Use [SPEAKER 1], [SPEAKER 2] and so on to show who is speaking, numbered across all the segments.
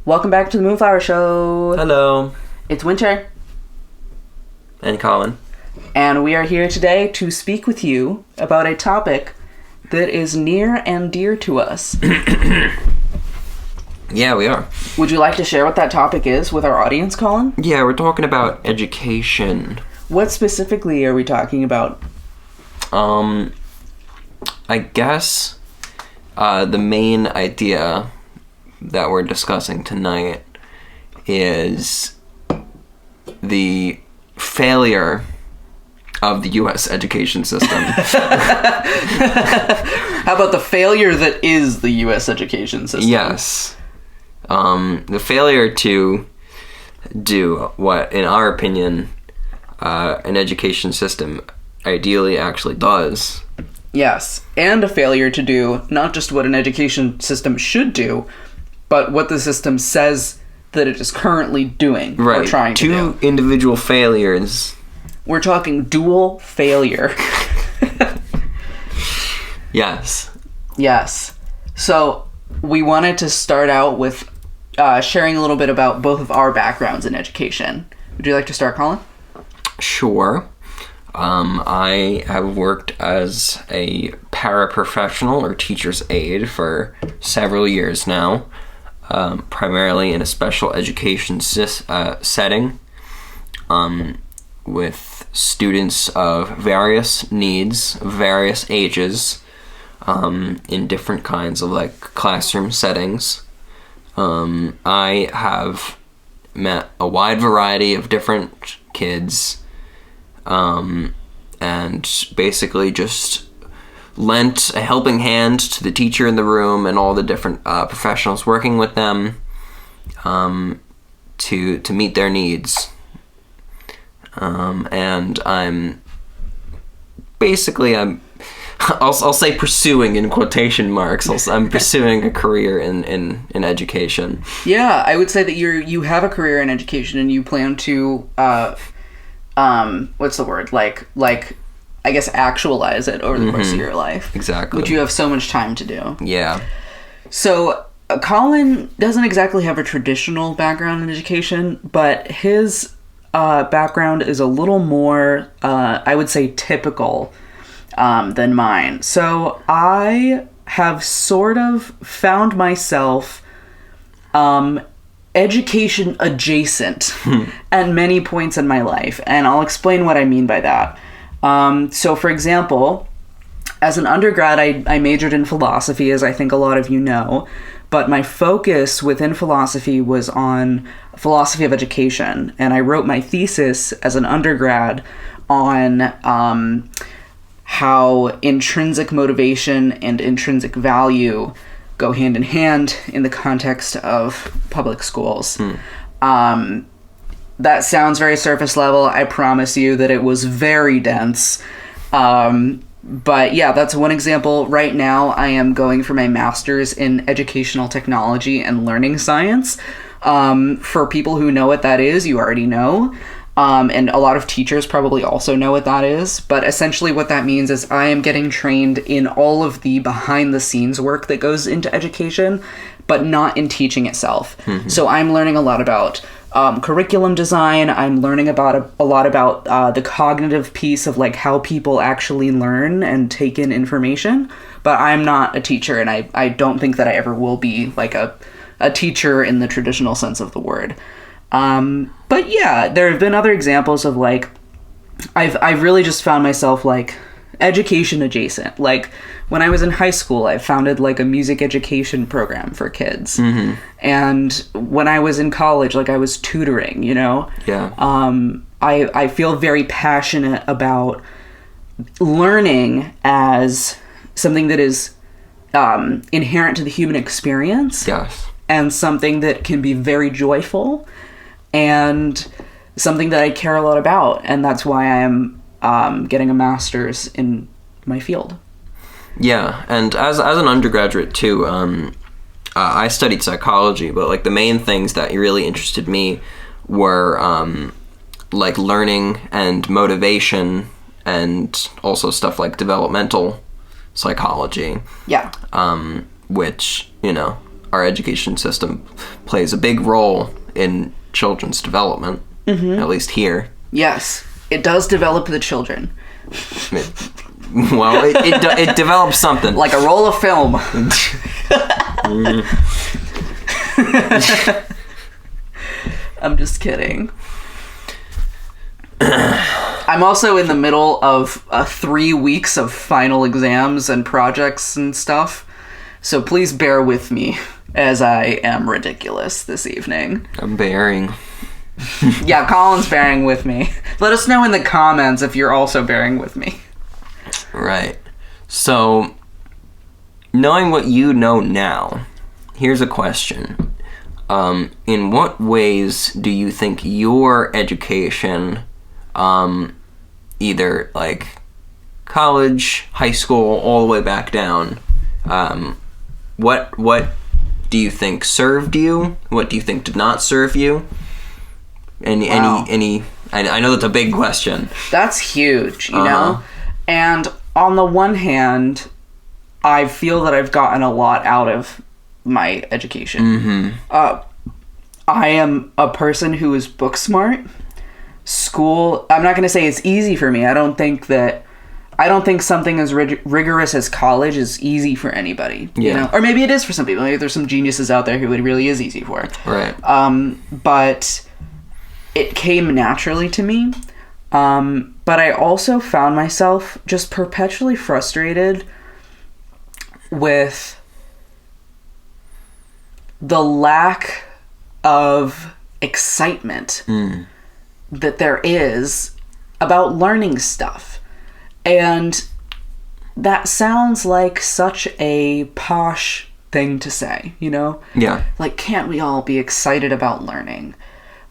[SPEAKER 1] Welcome back to the Moonflower Show.
[SPEAKER 2] Hello.
[SPEAKER 1] It's Winter.
[SPEAKER 2] And Colin.
[SPEAKER 1] And we are here today to speak with you about a topic that is near and dear to us.
[SPEAKER 2] Yeah, we are.
[SPEAKER 1] Would you like to share what that topic is with our audience, Colin?
[SPEAKER 2] Yeah, we're talking about education.
[SPEAKER 1] What specifically are we talking about?
[SPEAKER 2] I guess the main idea that we're discussing tonight is the failure of the U.S. education system.
[SPEAKER 1] How about the failure that is the U.S. education system?
[SPEAKER 2] Yes. The failure to do what, in our opinion, an education system ideally actually does.
[SPEAKER 1] Yes, and a failure to do not just what an education system should do, but what the system says that it is currently doing or trying to do.
[SPEAKER 2] Two individual failures.
[SPEAKER 1] We're talking dual failure.
[SPEAKER 2] Yes.
[SPEAKER 1] Yes. So we wanted to start out with sharing a little bit about both of our backgrounds in education. Would you like to start, Colin?
[SPEAKER 2] Sure. I have worked as a paraprofessional or teacher's aide for several years now, primarily in a special education setting, with students of various needs, various ages, in different kinds of classroom settings. I have met a wide variety of different kids, and basically just lent a helping hand to the teacher in the room and all the different professionals working with them, to meet their needs. And I'm I'll say pursuing in quotation marks. I'm pursuing a career in education.
[SPEAKER 1] Yeah, I would say that you have a career in education and you plan to what's the word? I guess actualize it over the course of your life.
[SPEAKER 2] Exactly.
[SPEAKER 1] Which you have so much time to do.
[SPEAKER 2] Yeah.
[SPEAKER 1] So Colin doesn't exactly have a traditional background in education, but his background is a little more, I would say, typical than mine. So I have sort of found myself education adjacent at many points in my life, and I'll explain what I mean by that. So for example, as an undergrad, I majored in philosophy, as I think a lot of you know, but my focus within philosophy was on philosophy of education, and I wrote my thesis as an undergrad on how intrinsic motivation and intrinsic value go hand in hand in the context of public schools. That sounds very surface level. I promise you that it was very dense. But yeah, that's one example. Right now, I am going for my master's in educational technology and learning science. For people who know what that is, you already know. And a lot of teachers probably also know what that is. But essentially what that means is I am getting trained in all of the behind-the-scenes work that goes into education, but not in teaching itself. Mm-hmm. So I'm learning a lot about curriculum design. I'm learning about a lot about the cognitive piece of how people actually learn and take in information. But I'm not a teacher, and I don't think that I ever will be a teacher in the traditional sense of the word. But yeah, there have been other examples of I've really just found myself education adjacent. When I was in high school, I founded a music education program for kids. Mm-hmm. And when I was in college, I was tutoring,
[SPEAKER 2] Yeah.
[SPEAKER 1] I feel very passionate about learning as something that is inherent to the human experience.
[SPEAKER 2] Yes.
[SPEAKER 1] And something that can be very joyful, and something that I care a lot about, and that's why I am getting a master's in my field. Yeah,
[SPEAKER 2] and as an undergraduate too, I studied psychology, but the main things that really interested me were learning and motivation, and also stuff like developmental psychology.
[SPEAKER 1] Yeah.
[SPEAKER 2] Which, our education system plays a big role in children's development, at least here.
[SPEAKER 1] Yes, it does develop the children.
[SPEAKER 2] Well, it develops something.
[SPEAKER 1] Like a roll of film. I'm just kidding. I'm also in the middle of 3 weeks of final exams and projects and stuff, so please bear with me as I am ridiculous this evening.
[SPEAKER 2] I'm bearing.
[SPEAKER 1] Yeah, Colin's bearing with me. Let us know in the comments if you're also bearing with me.
[SPEAKER 2] Right. So, knowing what you know now, here's a question. In what ways do you think your education, either like college, high school, all the way back down, what do you think served you? What do you think did not serve you? Any I know that's a big question.
[SPEAKER 1] That's huge, you know? And on the one hand, I feel that I've gotten a lot out of my education. I am a person who is book smart. School, I'm not going to say it's easy for me. I don't think something as rigorous as college is easy for anybody.
[SPEAKER 2] Yeah.
[SPEAKER 1] You know? Or maybe it is for some people. Maybe there's some geniuses out there who it really is easy for.
[SPEAKER 2] Right.
[SPEAKER 1] But it came naturally to me. But I also found myself just perpetually frustrated with the lack of excitement that there is about learning stuff. And that sounds like such a posh thing to say, you know?
[SPEAKER 2] Yeah.
[SPEAKER 1] Like, can't we all be excited about learning?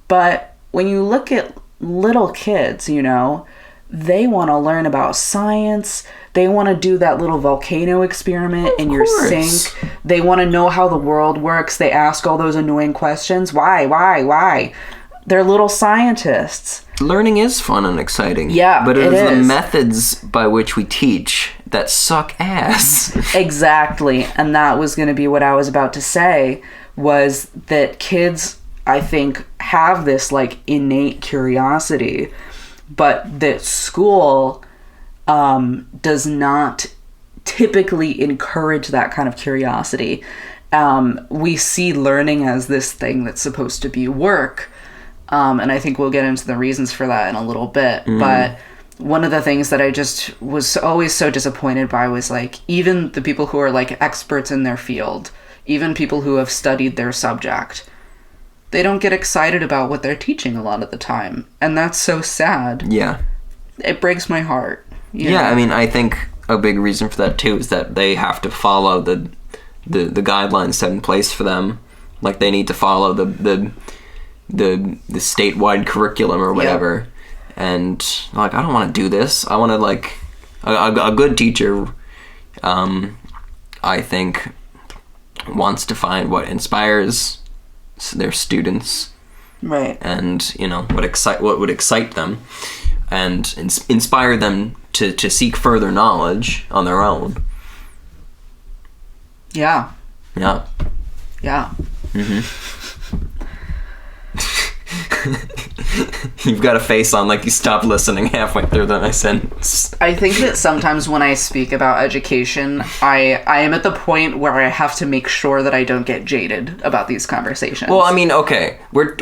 [SPEAKER 1] But when you look at little kids, you know, they want to learn about science. They want to do that little volcano experiment in your sink. They want to know how the world works. They ask all those annoying questions. Why? They're little scientists.
[SPEAKER 2] Learning is fun and exciting.
[SPEAKER 1] Yeah,
[SPEAKER 2] but it is
[SPEAKER 1] is.
[SPEAKER 2] the methods by which we teach that suck ass.
[SPEAKER 1] Exactly. And that was going to be what I was about to say, was that kids, I think, have this like innate curiosity, but that school does not typically encourage that kind of curiosity. We see learning as this thing that's supposed to be work. And I think we'll get into the reasons for that in a little bit. But one of the things that I just was always so disappointed by was like, even the people who are like experts in their field, even people who have studied their subject, they don't get excited about what they're teaching a lot of the time. And that's so sad.
[SPEAKER 2] Yeah.
[SPEAKER 1] It breaks my heart. You know?
[SPEAKER 2] I mean, I think a big reason for that too is that they have to follow the guidelines set in place for them. Like, they need to follow the statewide curriculum or whatever. Yep. And like, I don't want to do this. I want to like a good teacher. I think wants to find what inspires their students,
[SPEAKER 1] right? And
[SPEAKER 2] you know, what would excite them, and inspire them to seek further knowledge on their own.
[SPEAKER 1] Yeah.
[SPEAKER 2] You've got a face on like you stopped listening halfway through my sentence.
[SPEAKER 1] I think that sometimes when I speak about education, I am at the point where I have to make sure that I don't get jaded about these conversations.
[SPEAKER 2] Well, I mean, okay, we're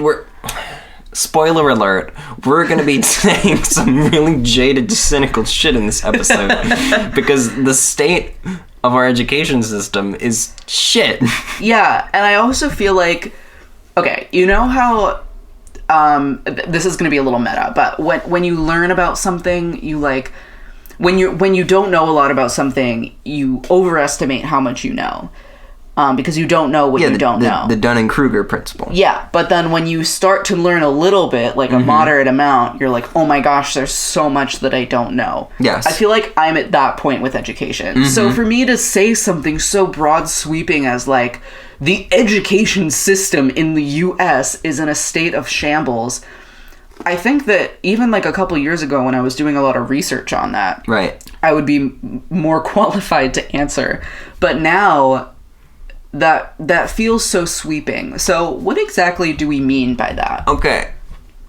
[SPEAKER 2] spoiler alert, we're gonna be saying some really jaded, cynical shit in this episode because the state of our education system is shit. Yeah,
[SPEAKER 1] and I also feel like, okay, you know how this is going to be a little meta, but when you learn about something, you like, when you don't know a lot about something, you overestimate how much you know, because you don't know what you don't know.
[SPEAKER 2] The Dunning-Kruger principle.
[SPEAKER 1] Yeah, but then when you start to learn a little bit, like a moderate amount, you're like, oh my gosh, there's so much that I don't know.
[SPEAKER 2] Yes.
[SPEAKER 1] I feel like I'm at that point with education. So for me to say something so broad sweeping as like, the education system in the U.S. is in a state of shambles, I think that even like a couple years ago when I was doing a lot of research on that,
[SPEAKER 2] right,
[SPEAKER 1] I would be more qualified to answer. But now that feels so sweeping. So what exactly do we mean by that?
[SPEAKER 2] Okay,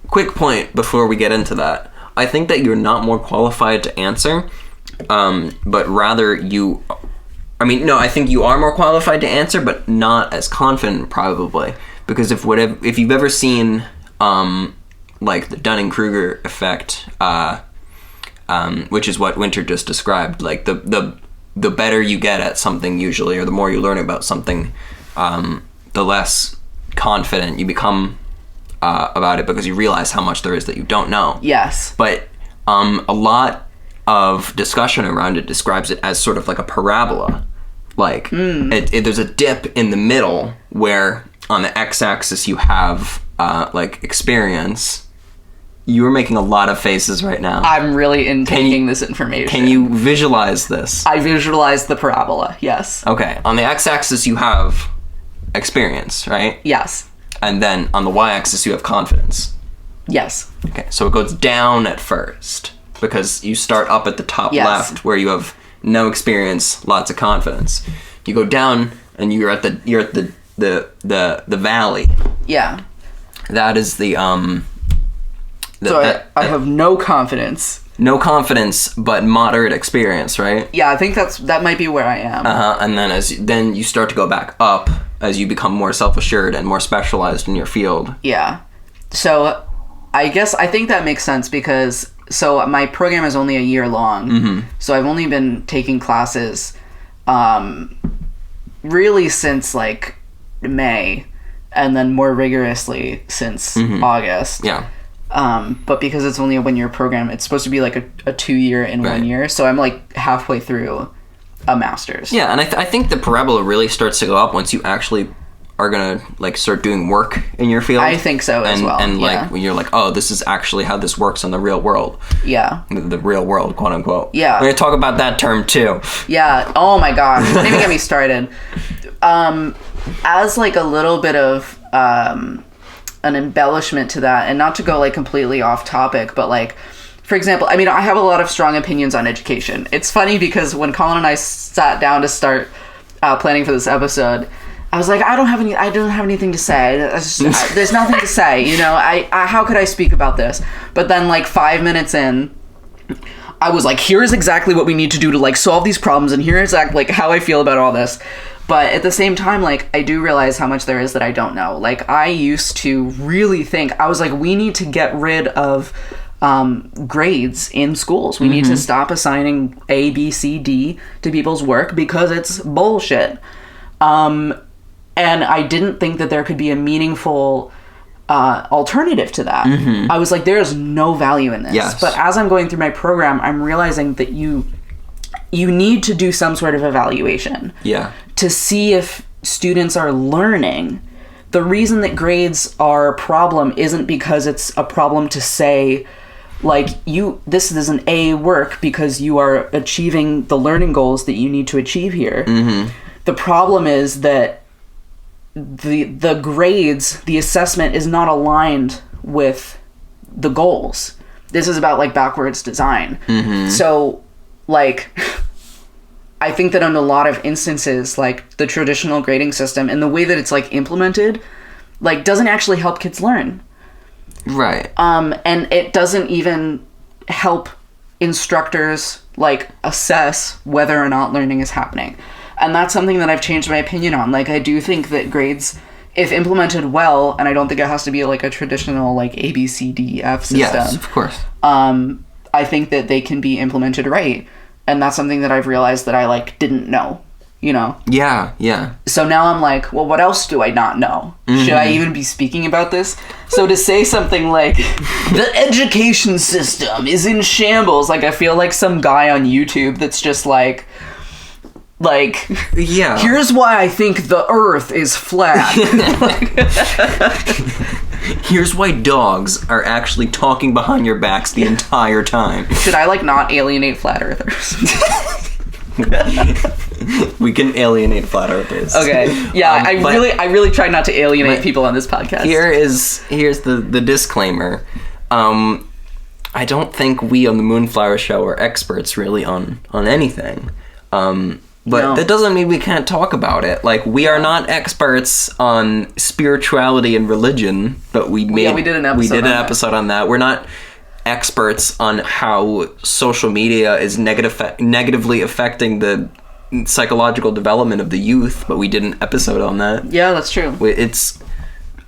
[SPEAKER 2] quick point before we get into that. I think that you're not more qualified to answer, but rather I think you are more qualified to answer, but not as confident probably, because if you've ever seen like the Dunning-Kruger effect, which is what Winter just described, like the better you get at something usually, or the more you learn about something, the less confident you become about it, because you realize how much there is that you don't know.
[SPEAKER 1] Yes.
[SPEAKER 2] But a lot of discussion around it describes it as sort of like a parabola. Like, there's a dip in the middle where on the x-axis you have like experience. You're making a lot of faces right now.
[SPEAKER 1] I'm really intaking this information.
[SPEAKER 2] Can you visualize this?
[SPEAKER 1] I visualize the parabola, yes.
[SPEAKER 2] Okay, on the x-axis you have experience, right?
[SPEAKER 1] Yes.
[SPEAKER 2] And then on the y-axis you have confidence.
[SPEAKER 1] Yes.
[SPEAKER 2] Okay, so it goes down at first because you start up at the top left where you have no experience, lots of confidence. You go down and you're at the valley.
[SPEAKER 1] Yeah.
[SPEAKER 2] That is the
[SPEAKER 1] I have no confidence.
[SPEAKER 2] No confidence, but moderate experience, right?
[SPEAKER 1] Yeah, I think that might be where I am.
[SPEAKER 2] And then you start to go back up as you become more self-assured and more specialized in your field.
[SPEAKER 1] Yeah. So I think that makes sense because my program is only a year long. Mm-hmm. So I've only been taking classes really since like May, and then more rigorously since August.
[SPEAKER 2] Yeah.
[SPEAKER 1] But because it's only a 1 year program, it's supposed to be like a 2 year in 1 year. So I'm like halfway through a master's.
[SPEAKER 2] Yeah, and I think the parabola really starts to go up once you actually are gonna like start doing work in your field.
[SPEAKER 1] I think so as well.
[SPEAKER 2] And like when you're like, oh, this is actually how this works in the real world.
[SPEAKER 1] Yeah.
[SPEAKER 2] The real world, quote unquote. Yeah. We're gonna talk about that term too.
[SPEAKER 1] Yeah. Oh my gosh. Don't even get me started. As like a little bit of an embellishment to that, and not to go like completely off topic, but like, for example, I mean, I have a lot of strong opinions on education. It's funny because when Colin and I sat down to start planning for this episode, I was like, I don't have anything to say. There's nothing to say, you know. I how could I speak about this? But then like 5 minutes in, I was like, here's exactly what we need to do to like solve these problems, and here's like how I feel about all this. But at the same time, like, I do realize how much there is that I don't know. Like, I used to really think, I was like, we need to get rid of grades in schools. We need to stop assigning A, B, C, D to people's work because it's bullshit. And I didn't think that there could be a meaningful alternative to that. I was like, there is no value in this. Yes. But as I'm going through my program, I'm realizing that you need to do some sort of evaluation. Yeah. To see if students are learning. The reason that grades are a problem isn't because it's a problem to say, like, this is an A work because you are achieving the learning goals that you need to achieve here. The problem is that the grades, the assessment is not aligned with the goals. This is about like backwards design. So like I think that in a lot of instances, like the traditional grading system and the way that it's like implemented, like doesn't actually help kids learn. Right. And it doesn't even help instructors like assess whether or not learning is happening. And that's something that I've changed my opinion on. Like, I do think that grades, if implemented well, and I don't think it has to be like a traditional like A, B, C, D, F system.
[SPEAKER 2] Yes, of course.
[SPEAKER 1] I think that they can be implemented right. And that's something that I've realized that I like didn't know, you know? Yeah, yeah. So now I'm like, well, what else do I not know? Should I even be speaking about this? So to say something like, the education system is in shambles, like I feel like some guy on YouTube that's just like, yeah, here's why I think the earth is flat.
[SPEAKER 2] Here's why dogs are actually talking behind your backs the entire time.
[SPEAKER 1] Should I like not alienate flat earthers?
[SPEAKER 2] We can alienate flat earthers.
[SPEAKER 1] Okay. Yeah, I really try not to alienate people on this podcast.
[SPEAKER 2] Here's the disclaimer. I don't think we on the Moonflower Show are experts really on anything. But
[SPEAKER 1] No.
[SPEAKER 2] that doesn't mean we can't talk about it. Like, we are not experts on spirituality and religion, but we did an episode on that. We're not experts on how social media is negatively affecting the psychological development of the youth, but we did an episode on that.
[SPEAKER 1] Yeah, that's true.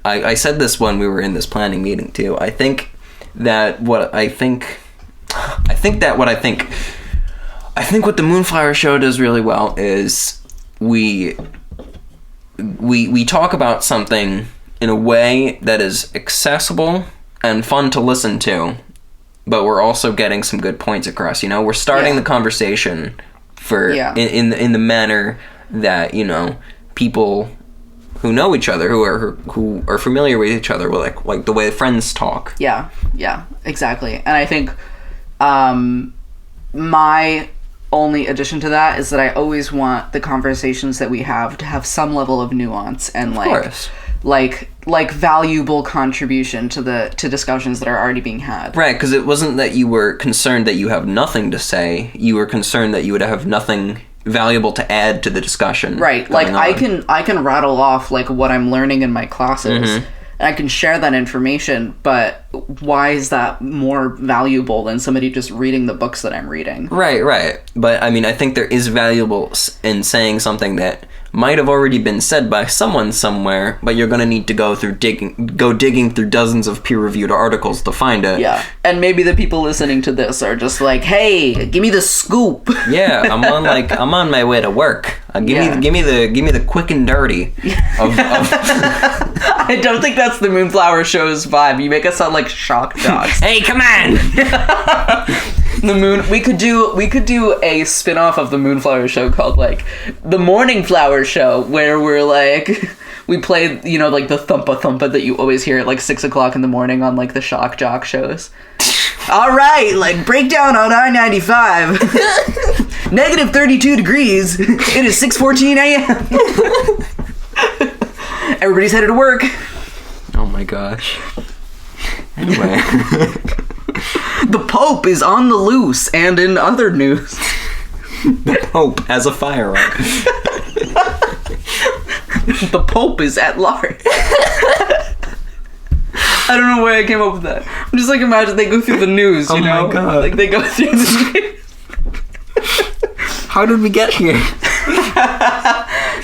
[SPEAKER 2] I said this when we were in this planning meeting too. I think what the Moonflower Show does really well is we talk about something in a way that is accessible and fun to listen to, but we're also getting some good points across. You know, we're starting the conversation in the manner that, you know, people who know each other, who are familiar with each other, will like the way friends talk.
[SPEAKER 1] Yeah, exactly. And I think my only addition to that is that I always want the conversations that we have to have some level of nuance and like valuable contribution to discussions that are already being had.
[SPEAKER 2] Right, because it wasn't that you were concerned that you have nothing to say. You were concerned that you would have nothing valuable to add to the discussion.
[SPEAKER 1] Right, like I can rattle off like what I'm learning in my classes. And I can share that information, but why is that more valuable than somebody just reading the books that I'm reading?
[SPEAKER 2] Right. But, I mean, I think there is valuable in saying something that might have already been said by someone somewhere, but you're going to need to go digging through dozens of peer-reviewed articles to find it.
[SPEAKER 1] Yeah, and maybe the people listening to this are just like, hey, give me the scoop.
[SPEAKER 2] Yeah, I'm on my way to work. Give me the quick and dirty.
[SPEAKER 1] I don't think that's the Moonflower Show's vibe. You make us sound like shock dogs.
[SPEAKER 2] Hey, come on!
[SPEAKER 1] We could do a spin-off of the Moonflower Show called like the Morning Flower Show, where we're like we play, you know, like the thumpa thumpa that you always hear at like 6 o'clock in the morning on like the shock jock shows. All right, like breakdown on I-95. Negative 32 degrees. It is 6:14 a.m. Everybody's headed to work.
[SPEAKER 2] Oh my gosh. Anyway.
[SPEAKER 1] The Pope is on the loose, and in other news.
[SPEAKER 2] The Pope has a firearm.
[SPEAKER 1] The Pope is at large. I don't know why I came up with that. I'm just like, imagine they go through the news, you know?
[SPEAKER 2] Oh my God.
[SPEAKER 1] Like they go through the news.
[SPEAKER 2] How did we get here?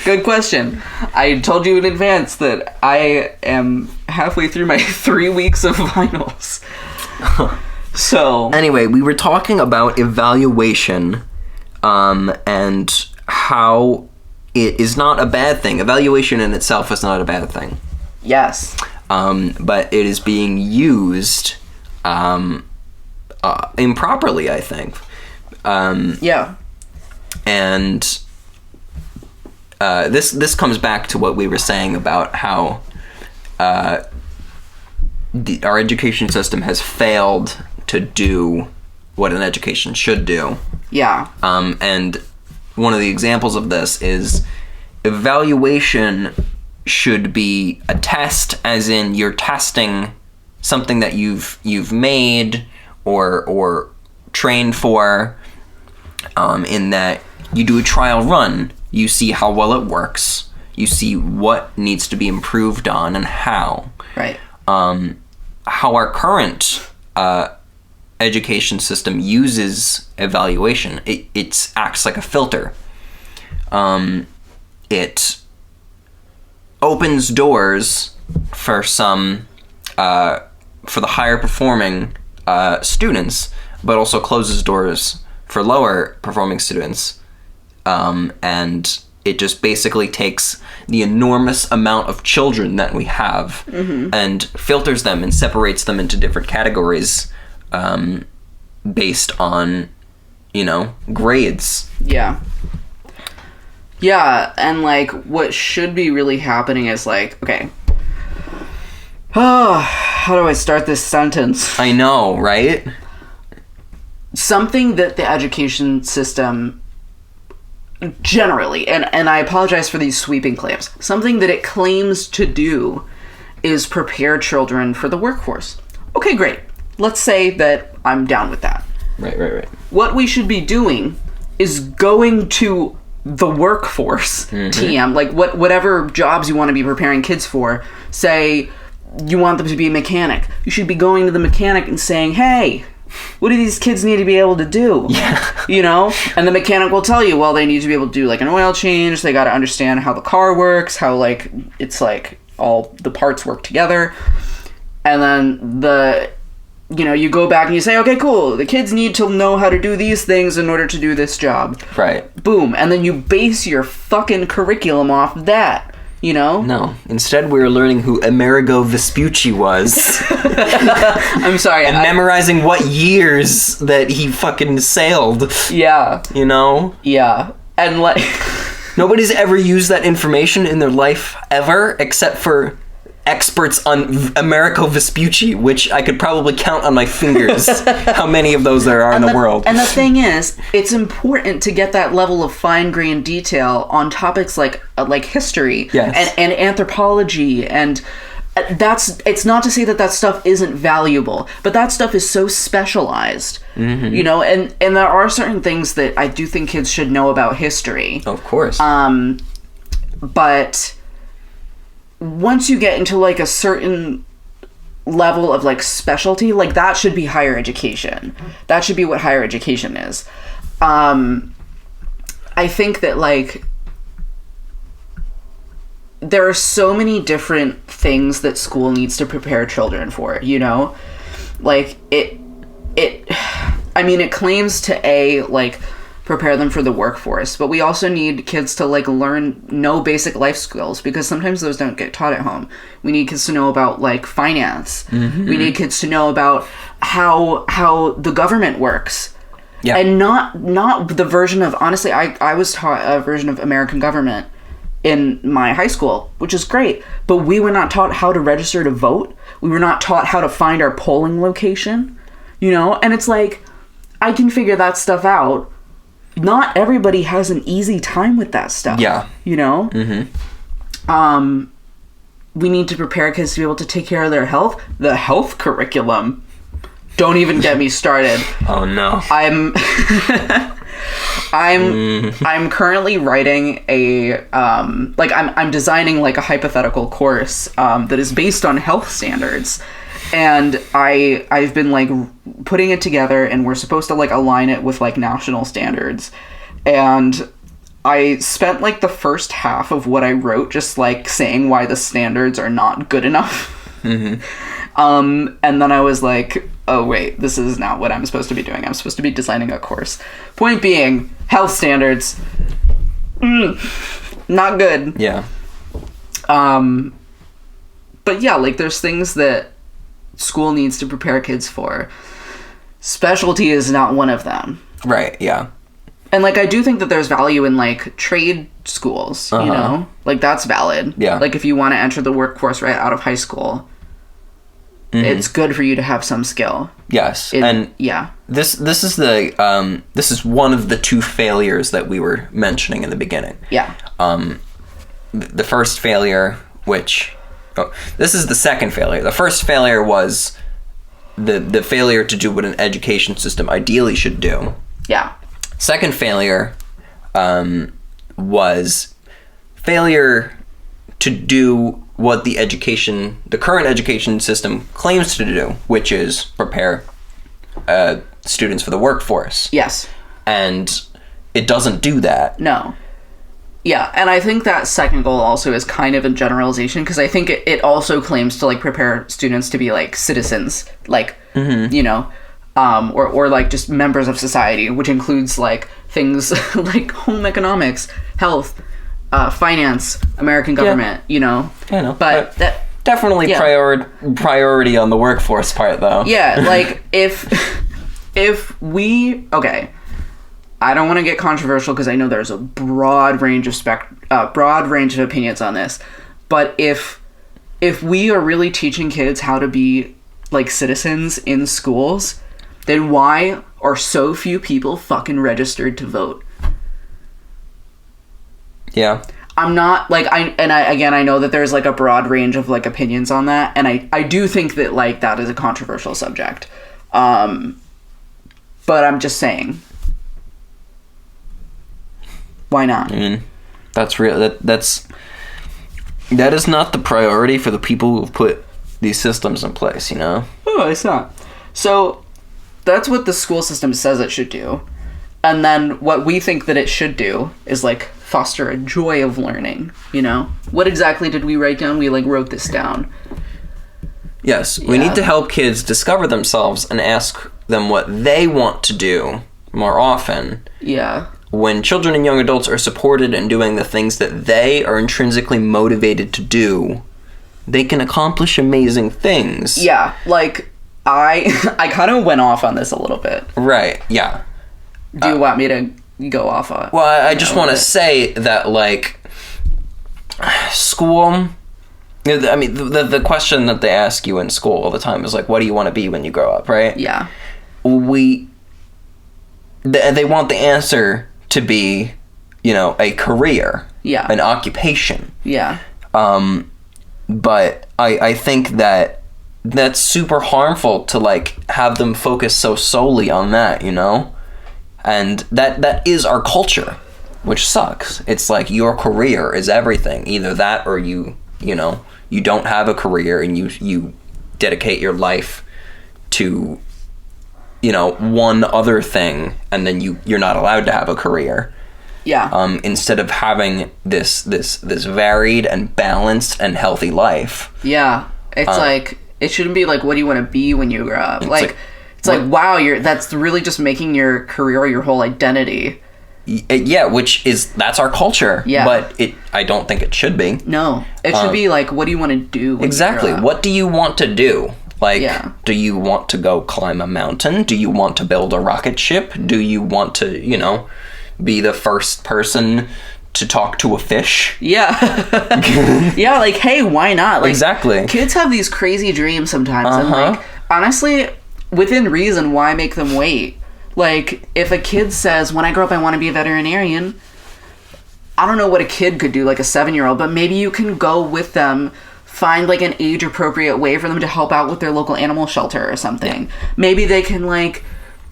[SPEAKER 1] Good question. I told you in advance that I am halfway through my 3 weeks of finals. So
[SPEAKER 2] anyway, we were talking about evaluation, and how it is not a bad thing. Evaluation in itself is not a bad thing.
[SPEAKER 1] Yes.
[SPEAKER 2] But it is being used improperly, I think.
[SPEAKER 1] Yeah.
[SPEAKER 2] And this comes back to what we were saying about how our education system has failed to do what an education should do.
[SPEAKER 1] Yeah.
[SPEAKER 2] And one of the examples of this is evaluation should be a test, as in you're testing something that you've made or trained for, in that you do a trial run, you see how well it works, you see what needs to be improved on and how.
[SPEAKER 1] Right.
[SPEAKER 2] How our current education system uses evaluation, it acts like a filter. It opens doors for some for the higher performing students, but also closes doors for lower performing students, and it just basically takes the enormous amount of children that we have, and filters them and separates them into different categories, based on, you know, grades.
[SPEAKER 1] Yeah. Yeah, and like what should be really happening is like, okay, how do I start this sentence?
[SPEAKER 2] I know, right?
[SPEAKER 1] Something that the education system generally, and I apologize for these sweeping claims, something that it claims to do is prepare children for the workforce. Okay, great. Let's say that I'm down with that.
[SPEAKER 2] Right.
[SPEAKER 1] What we should be doing is going to the workforce, TM, like whatever jobs you want to be preparing kids for. Say you want them to be a mechanic. You should be going to the mechanic and saying, hey, what do these kids need to be able to do?
[SPEAKER 2] Yeah.
[SPEAKER 1] You know? And the mechanic will tell you, well, they need to be able to do like an oil change. They got to understand how the car works, how like it's like all the parts work together. And then you go back and you say, okay, cool. The kids need to know how to do these things in order to do this job.
[SPEAKER 2] Right.
[SPEAKER 1] Boom. And then you base your fucking curriculum off of that. You know?
[SPEAKER 2] No. Instead, we were learning who Amerigo Vespucci was.
[SPEAKER 1] I'm sorry.
[SPEAKER 2] And memorizing what years that he fucking sailed.
[SPEAKER 1] Yeah.
[SPEAKER 2] You know?
[SPEAKER 1] Yeah. And like...
[SPEAKER 2] Nobody's ever used that information in their life, ever, except for experts on Amerigo Vespucci, which I could probably count on my fingers how many of those there are in the world.
[SPEAKER 1] And the thing is, it's important to get that level of fine-grained detail on topics like history and anthropology, and it's not to say that stuff isn't valuable, but that stuff is so specialized, you know, and there are certain things that I do think kids should know about history.
[SPEAKER 2] Of course.
[SPEAKER 1] But once you get into like a certain level of like specialty, like that should be higher education. That should be what higher education is. I think that like there are so many different things that school needs to prepare children for, you know? Like it claims to like prepare them for the workforce, but we also need kids to like know basic life skills, because sometimes those don't get taught at home. We need kids to know about like finance. We need kids to know about how the government works. Yeah. And not the version of, honestly, I was taught a version of American government in my high school, which is great, but we were not taught how to register to vote. We were not taught how to find our polling location, you know? And it's like, I can figure that stuff out. Not everybody has an easy time with that stuff. Yeah. You know? We need to prepare kids to be able to take care of their health. The health curriculum. Don't even get me started.
[SPEAKER 2] Oh no.
[SPEAKER 1] I'm currently writing I'm designing like a hypothetical course that is based on health standards. And I've been like putting it together, and we're supposed to like align it with like national standards. And I spent like the first half of what I wrote just like saying why the standards are not good enough. And then I was like, oh wait, this is not what I'm supposed to be doing. I'm supposed to be designing a course. Point being, health standards, not good.
[SPEAKER 2] Yeah.
[SPEAKER 1] But yeah, like there's things that school needs to prepare kids for. Specialty is not one of them.
[SPEAKER 2] Right, yeah.
[SPEAKER 1] And like I do think that there's value in like trade schools, you know? Like that's valid. Yeah. Like if you want to enter the workforce right out of high school, it's good for you to have some skill.
[SPEAKER 2] Yes.
[SPEAKER 1] Yeah.
[SPEAKER 2] This is one of the two failures that we were mentioning in the beginning.
[SPEAKER 1] Yeah.
[SPEAKER 2] The first failure, this is the second failure. The first failure was the failure to do what an education system ideally should do. Yeah. Second failure was failure to do what the current education system claims to do, which is prepare students for the workforce. Yes. And it doesn't do that.
[SPEAKER 1] No. Yeah, and I think that second goal also is kind of a generalization, because I think it also claims to like prepare students to be like citizens, like, you know, or like just members of society, which includes like things like home economics, health, finance, American government, you know.
[SPEAKER 2] I know.
[SPEAKER 1] But that
[SPEAKER 2] definitely priority on the workforce part, though.
[SPEAKER 1] Yeah, like if we I don't want to get controversial because I know there's a broad range of opinions on this, but if we are really teaching kids how to be like citizens in schools, then why are so few people fucking registered to vote? Yeah. I'm not like I know that there's like a broad range of like opinions on that, and I do think that like that is a controversial subject. But I'm just saying. Why not?
[SPEAKER 2] I mean, that's real. That is not the priority for the people who have put these systems in place, you know?
[SPEAKER 1] Oh, it's not. So that's what the school system says it should do. And then what we think that it should do is, like, foster a joy of learning, you know? What exactly did we write down? We, like, wrote this down.
[SPEAKER 2] Yes, we need to help kids discover themselves and ask them what they want to do more often.
[SPEAKER 1] Yeah.
[SPEAKER 2] When children and young adults are supported in doing the things that they are intrinsically motivated to do, they can accomplish amazing things.
[SPEAKER 1] Yeah, like, I kind of went off on this a little bit.
[SPEAKER 2] Right, yeah.
[SPEAKER 1] Do you want me to go off on?
[SPEAKER 2] Well, I just want to say that, like, school... I mean, the question that they ask you in school all the time is, like, what do you want to be when you grow up, right?
[SPEAKER 1] Yeah.
[SPEAKER 2] They want the answer to be, you know, a career.
[SPEAKER 1] Yeah.
[SPEAKER 2] An occupation.
[SPEAKER 1] Yeah.
[SPEAKER 2] But I think that's super harmful to, like, have them focus so solely on that, you know? And that is our culture, which sucks. It's like your career is everything. Either that or you know, you don't have a career and you dedicate your life to, you know, one other thing, and then you're not allowed to have a career.
[SPEAKER 1] Yeah.
[SPEAKER 2] Instead of having this varied and balanced and healthy life.
[SPEAKER 1] Yeah. It's like, it shouldn't be like, what do you want to be when you grow up? It's like, wow, that's really just making your career your whole identity.
[SPEAKER 2] Yeah, that's our culture.
[SPEAKER 1] Yeah.
[SPEAKER 2] But I don't think it should be.
[SPEAKER 1] No. It should be like, what do you want to do when
[SPEAKER 2] exactly.
[SPEAKER 1] you grow up?
[SPEAKER 2] What do you want to do? Like,
[SPEAKER 1] Yeah.
[SPEAKER 2] Do you want to go climb a mountain? Do you want to build a rocket ship? Do you want to, you know, be the first person to talk to a fish?
[SPEAKER 1] Yeah. Yeah, like, hey, why not? Like,
[SPEAKER 2] exactly.
[SPEAKER 1] Kids have these crazy dreams sometimes. And, like, honestly, within reason, why make them wait? Like, if a kid says, when I grow up, I want to be a veterinarian, I don't know what a kid could do, like a 7-year-old, but maybe you can go with them, find, like, an age-appropriate way for them to help out with their local animal shelter or something. Yeah. Maybe they can, like,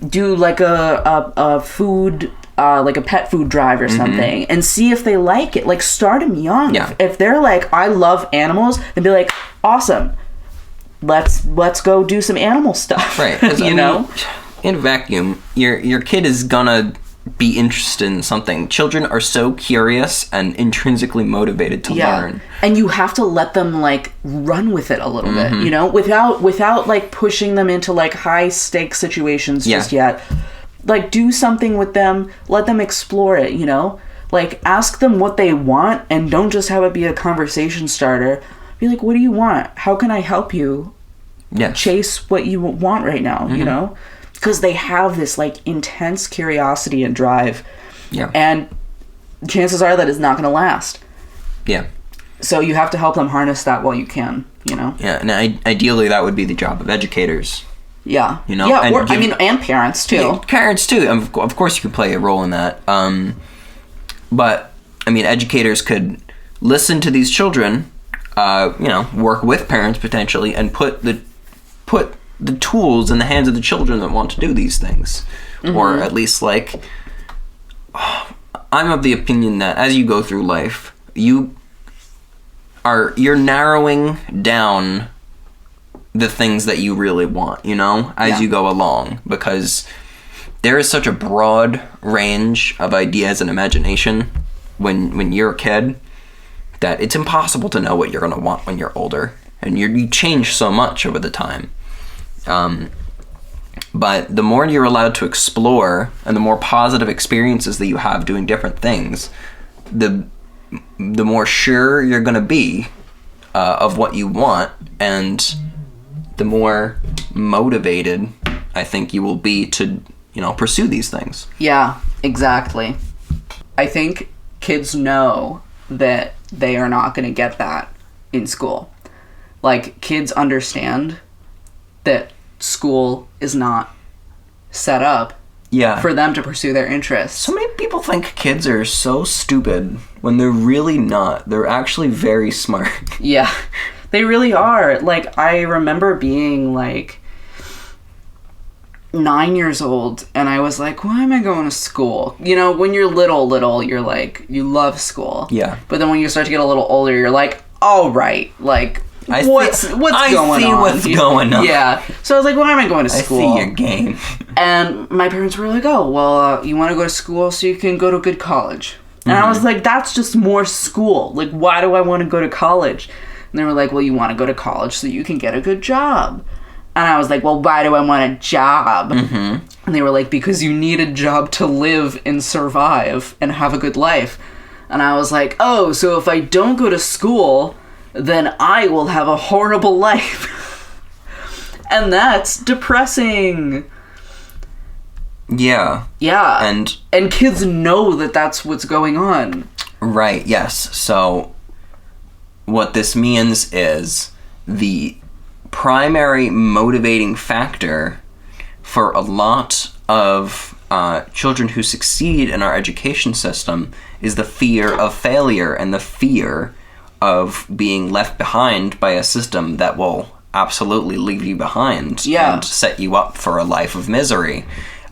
[SPEAKER 1] do, like, a food... like a pet food drive or something, and see if they like it. Like, start them young.
[SPEAKER 2] Yeah.
[SPEAKER 1] If they're like, I love animals, then be like, awesome. Let's go do some animal stuff.
[SPEAKER 2] Right.
[SPEAKER 1] you know?
[SPEAKER 2] In a vacuum, your kid is gonna be interested in something. Children are so curious and intrinsically motivated to learn.
[SPEAKER 1] And you have to let them, like, run with it a little bit, you know, without like pushing them into, like, high stakes situations just yet. Like, do something with them, let them explore it, you know? Like, ask them what they want, and don't just have it be a conversation starter. Be like, what do you want? How can I help you chase what you want right now, you know? Because they have this, like, intense curiosity and drive.
[SPEAKER 2] Yeah.
[SPEAKER 1] And chances are that it's not going to last.
[SPEAKER 2] Yeah.
[SPEAKER 1] So you have to help them harness that while you can, you know?
[SPEAKER 2] Yeah, and ideally that would be the job of educators.
[SPEAKER 1] Yeah.
[SPEAKER 2] You know?
[SPEAKER 1] Yeah, and parents, too.
[SPEAKER 2] Yeah, parents, too. Of course you can play a role in that. But, I mean, educators could listen to these children, you know, work with parents, potentially, and put the tools in the hands of the children that want to do these things. Or at least, like, I'm of the opinion that as you go through life, you're narrowing down the things that you really want, you know, as you go along, because there is such a broad range of ideas and imagination when you're a kid that it's impossible to know what you're going to want when you're older, and you change so much over the time. But the more you're allowed to explore and the more positive experiences that you have doing different things, the more sure you're going to be of what you want, and the more motivated I think you will be to, you know, pursue these things.
[SPEAKER 1] Yeah, exactly. I think kids know that they are not going to get that in school. Like, kids understand that school is not set up for them to pursue their interests.
[SPEAKER 2] So many people think kids are so stupid when they're really not. They're actually very smart.
[SPEAKER 1] Yeah, they really are. Like, I remember being, like, 9 years old, and I was like, why am I going to school? You know, when you're little, you're like, you love school.
[SPEAKER 2] Yeah.
[SPEAKER 1] But then when you start to get a little older, you're like, all right, like, what's going on?
[SPEAKER 2] I see what's going on.
[SPEAKER 1] Yeah. So I was like, why am I going to school?
[SPEAKER 2] I see your game.
[SPEAKER 1] And my parents were like, oh, well, you want to go to school so you can go to a good college. And I was like, that's just more school. Like, why do I want to go to college? And they were like, well, you want to go to college so you can get a good job. And I was like, well, why do I want a job? And they were like, because you need a job to live and survive and have a good life. And I was like, oh, so if I don't go to school, then I will have a horrible life. And that's depressing.
[SPEAKER 2] Yeah.
[SPEAKER 1] Yeah.
[SPEAKER 2] And
[SPEAKER 1] kids know that that's what's going on.
[SPEAKER 2] Right, yes. So what this means is the primary motivating factor for a lot of children who succeed in our education system is the fear of failure and the fear of being left behind by a system that will absolutely leave you behind and set you up for a life of misery.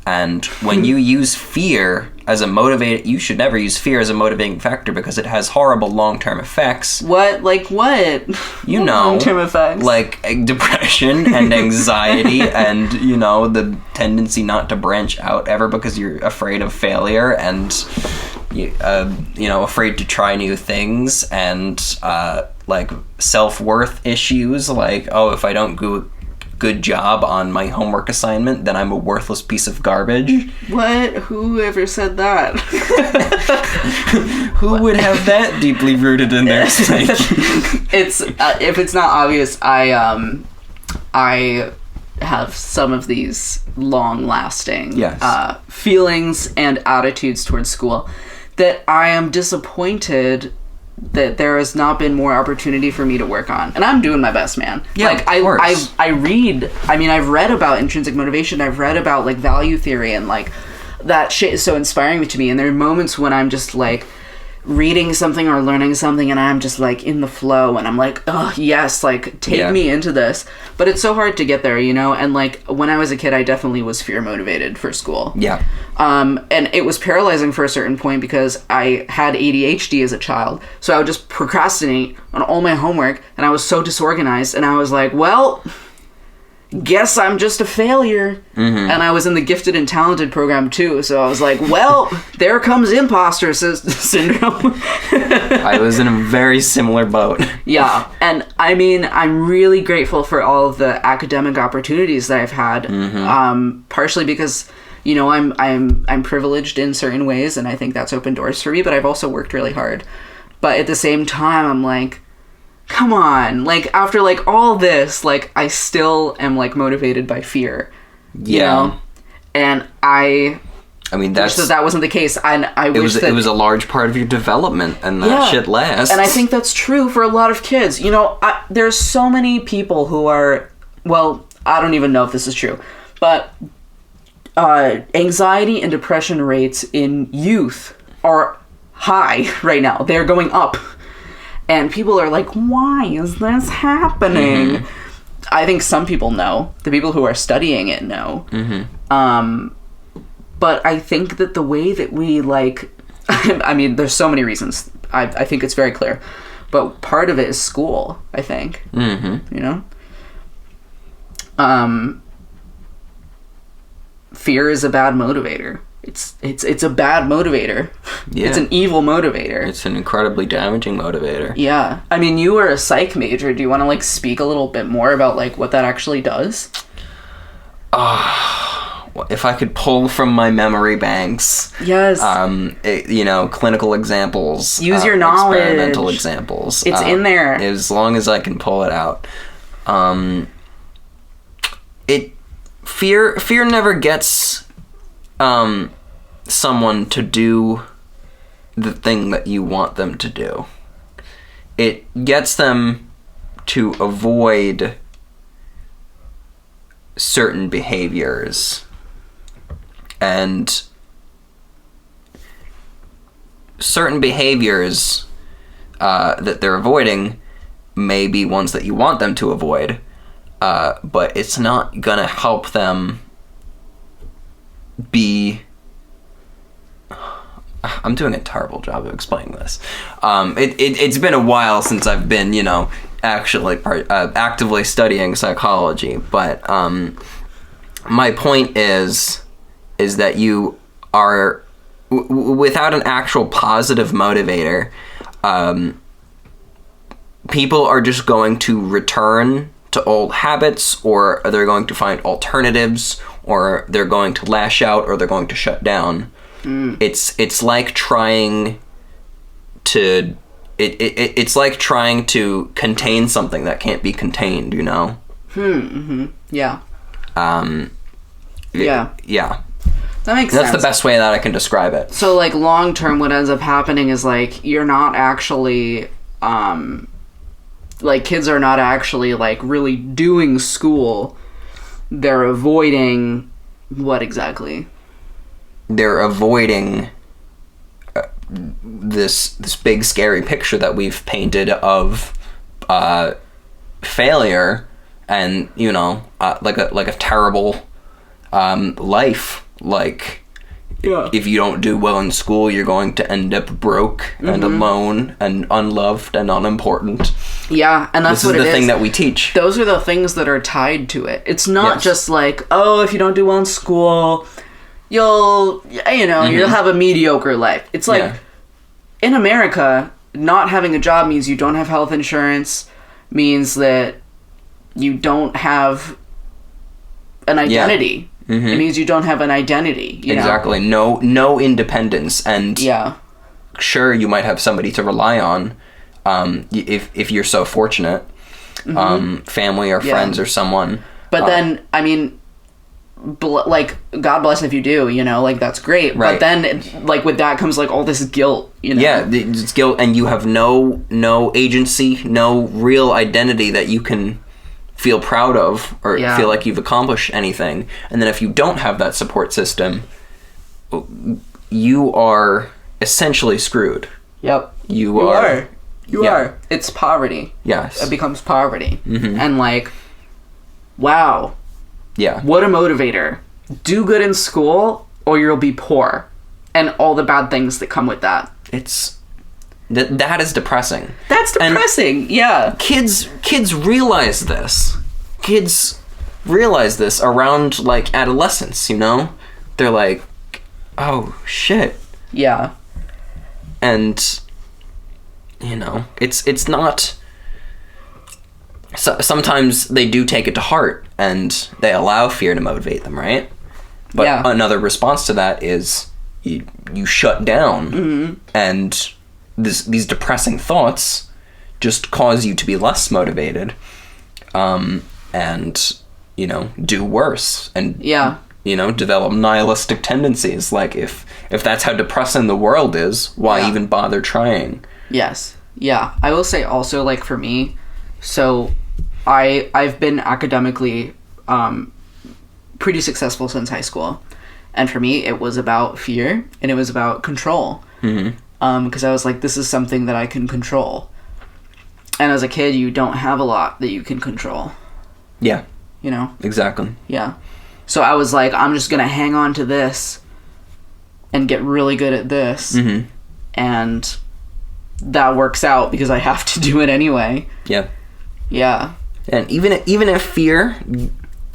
[SPEAKER 2] And when you use fear as a you should never use fear as a motivating factor because it has horrible long-term effects.
[SPEAKER 1] What? Like what?
[SPEAKER 2] You know,
[SPEAKER 1] long-term effects.
[SPEAKER 2] Like depression and anxiety and, you know, the tendency not to branch out ever because you're afraid of failure and, you know, afraid to try new things and, like, self-worth issues. Like, oh, if I don't do good job on my homework assignment, then I'm a worthless piece of garbage.
[SPEAKER 1] What? Whoever said that?
[SPEAKER 2] Who would have that deeply rooted in their psyche?
[SPEAKER 1] It's if it's not obvious, I have some of these long-lasting feelings and attitudes towards school that I am disappointed that there has not been more opportunity for me to work on. And I'm doing my best, man.
[SPEAKER 2] Yeah,
[SPEAKER 1] like,
[SPEAKER 2] of course.
[SPEAKER 1] I've read about intrinsic motivation. I've read about, like, value theory, and, like, that shit is so inspiring to me. And there are moments when I'm just, like, reading something or learning something and I'm just, like, in the flow and I'm like, oh, yes, like, take me into this. But it's so hard to get there, you know? And, like, when I was a kid, I definitely was fear motivated for school.
[SPEAKER 2] Yeah.
[SPEAKER 1] And it was paralyzing for a certain point because I had ADHD as a child. So I would just procrastinate on all my homework and I was so disorganized and I was like, well, guess I'm just a failure. And I was in the gifted and talented program too. So I was like, well, there comes imposter syndrome.
[SPEAKER 2] I was in a very similar boat.
[SPEAKER 1] Yeah. And I mean, I'm really grateful for all of the academic opportunities that I've had. Partially because, you know, I'm privileged in certain ways and I think that's opened doors for me, but I've also worked really hard. But at the same time, I'm like, come on, like, after, like, all this, like, I still am, like, motivated by fear, you know? And I mean, wish that wasn't the case, and I wish that...
[SPEAKER 2] It was a large part of your development, and that shit lasts.
[SPEAKER 1] And I think that's true for a lot of kids. You know, there's so many people who are, well, I don't even know if this is true, but anxiety and depression rates in youth are high right now. They're going up. And people are like, why is this happening? I think some people know. The people who are studying it know. But I think that the way that we, like... I mean, there's so many reasons. I think it's very clear. But part of it is school, I think. You know? Fear is a bad motivator. It's a bad motivator. Yeah. It's an evil motivator.
[SPEAKER 2] It's an incredibly damaging motivator.
[SPEAKER 1] Yeah. I mean, you were a psych major. Do you want to, like, speak a little bit more about, like, what that actually does?
[SPEAKER 2] If I could pull from my memory banks.
[SPEAKER 1] Yes.
[SPEAKER 2] You know, clinical examples.
[SPEAKER 1] Use your knowledge.
[SPEAKER 2] Experimental examples.
[SPEAKER 1] It's in there.
[SPEAKER 2] As long as I can pull it out. Fear never gets... someone to do the thing that you want them to do. It gets them to avoid certain behaviors. And certain behaviors that they're avoiding may be ones that you want them to avoid, but it's not gonna help them be... I'm doing a terrible job of explaining this. It's been a while since I've been, actually actively studying psychology, but my point is that you are, without an actual positive motivator, people are just going to return to old habits, or they're going to find alternatives, or they're going to lash out, or they're going to shut down. It's like trying to it's like trying to contain something that can't be contained,
[SPEAKER 1] Yeah.
[SPEAKER 2] Yeah.
[SPEAKER 1] Yeah. That makes sense.
[SPEAKER 2] That's the best way that I can describe it.
[SPEAKER 1] So, like, long term, what ends up happening is, like, you're not actually, like, kids are not actually, like, really doing school. They're avoiding what exactly?
[SPEAKER 2] They're avoiding this big scary picture that we've painted of failure and like a terrible life. Like, if you don't do well in school, you're going to end up broke and alone and unloved and unimportant.
[SPEAKER 1] Yeah, and that's what it is.
[SPEAKER 2] This is the thing that we teach.
[SPEAKER 1] Those are the things that are tied to it. It's not just like, oh, if you don't do well in school, you'll have a mediocre life. It's like, in America, not having a job means you don't have health insurance, means that you don't have an identity. It means you don't have an identity.
[SPEAKER 2] Exactly. No independence. And sure, you might have somebody to rely on if you're so fortunate. Family or friends or someone.
[SPEAKER 1] But then, I mean, like, God bless if you do, like, that's great.
[SPEAKER 2] Right.
[SPEAKER 1] But then, like, with that comes, like, all this guilt,
[SPEAKER 2] Yeah, it's guilt, and you have no agency, no real identity that you can feel proud of or feel like you've accomplished anything. And then if you don't have that support system, you are essentially screwed.
[SPEAKER 1] Yep.
[SPEAKER 2] You are.
[SPEAKER 1] It's poverty.
[SPEAKER 2] Yes.
[SPEAKER 1] It becomes poverty. And, like, wow.
[SPEAKER 2] Yeah.
[SPEAKER 1] What a motivator. Do good in school or you'll be poor. And all the bad things that come with that. That
[SPEAKER 2] is depressing.
[SPEAKER 1] That's depressing, yeah.
[SPEAKER 2] Kids realize this. Kids realize this around, like, adolescence, They're like, oh, shit.
[SPEAKER 1] Yeah.
[SPEAKER 2] And, it's not... So, sometimes they do take it to heart, and they allow fear to motivate them, right? But another response to that is you shut down, and these depressing thoughts just cause you to be less motivated, and do worse, and develop nihilistic tendencies. Like, if that's how depressing the world is, why even bother trying?
[SPEAKER 1] Yes. Yeah. I will say also, like, for me, so I've been academically pretty successful since high school, and for me it was about fear and it was about control. Because I was like, this is something that I can control. And as a kid, you don't have a lot that you can control.
[SPEAKER 2] Yeah. Exactly.
[SPEAKER 1] Yeah. So I was like, I'm just going to hang on to this and get really good at this. And that works out because I have to do it anyway.
[SPEAKER 2] Yeah.
[SPEAKER 1] Yeah.
[SPEAKER 2] And even if fear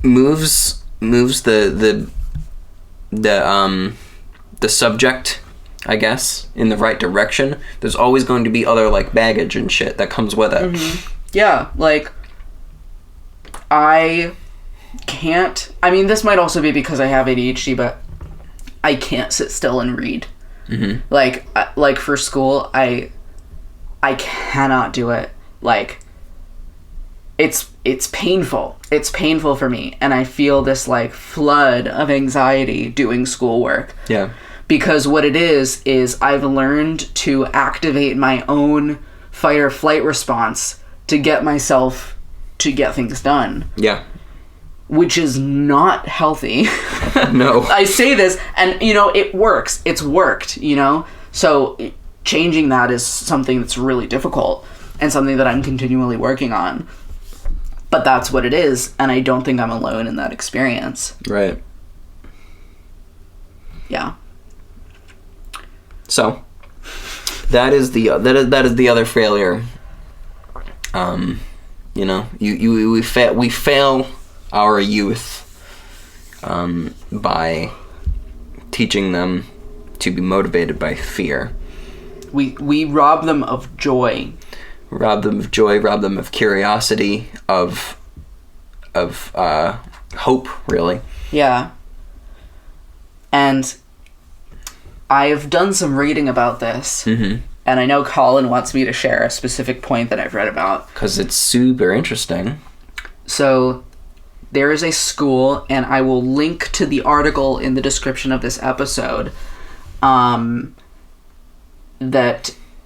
[SPEAKER 2] moves the subject, I guess, in the right direction, there's always going to be other, like, baggage and shit that comes with it. Yeah, like, I can't... I mean, this might also be because I have ADHD, but I can't sit still and read. Like, for school, I cannot do it. Like, it's painful. It's painful for me, and I feel this, like, flood of anxiety doing schoolwork. Yeah. Because what it is I've learned to activate my own fight or flight response to get myself to get things done. Yeah. Which is not healthy. No. I say this, and, it works. It's worked, So changing that is something that's really difficult and something that I'm continually working on. But that's what it is, and I don't think I'm alone in that experience. Right.
[SPEAKER 1] Yeah.
[SPEAKER 2] So that is the other failure. We fail our youth by teaching them to be motivated by fear.
[SPEAKER 1] We rob them of joy.
[SPEAKER 2] Rob them of joy, rob them of curiosity, of hope, really.
[SPEAKER 1] Yeah. And I've done some reading about this.
[SPEAKER 2] Mm-hmm.
[SPEAKER 1] And I know Colin wants me to share a specific point that I've read about.
[SPEAKER 2] Because it's super interesting.
[SPEAKER 1] So there is a school, and I will link to the article in the description of this episode, that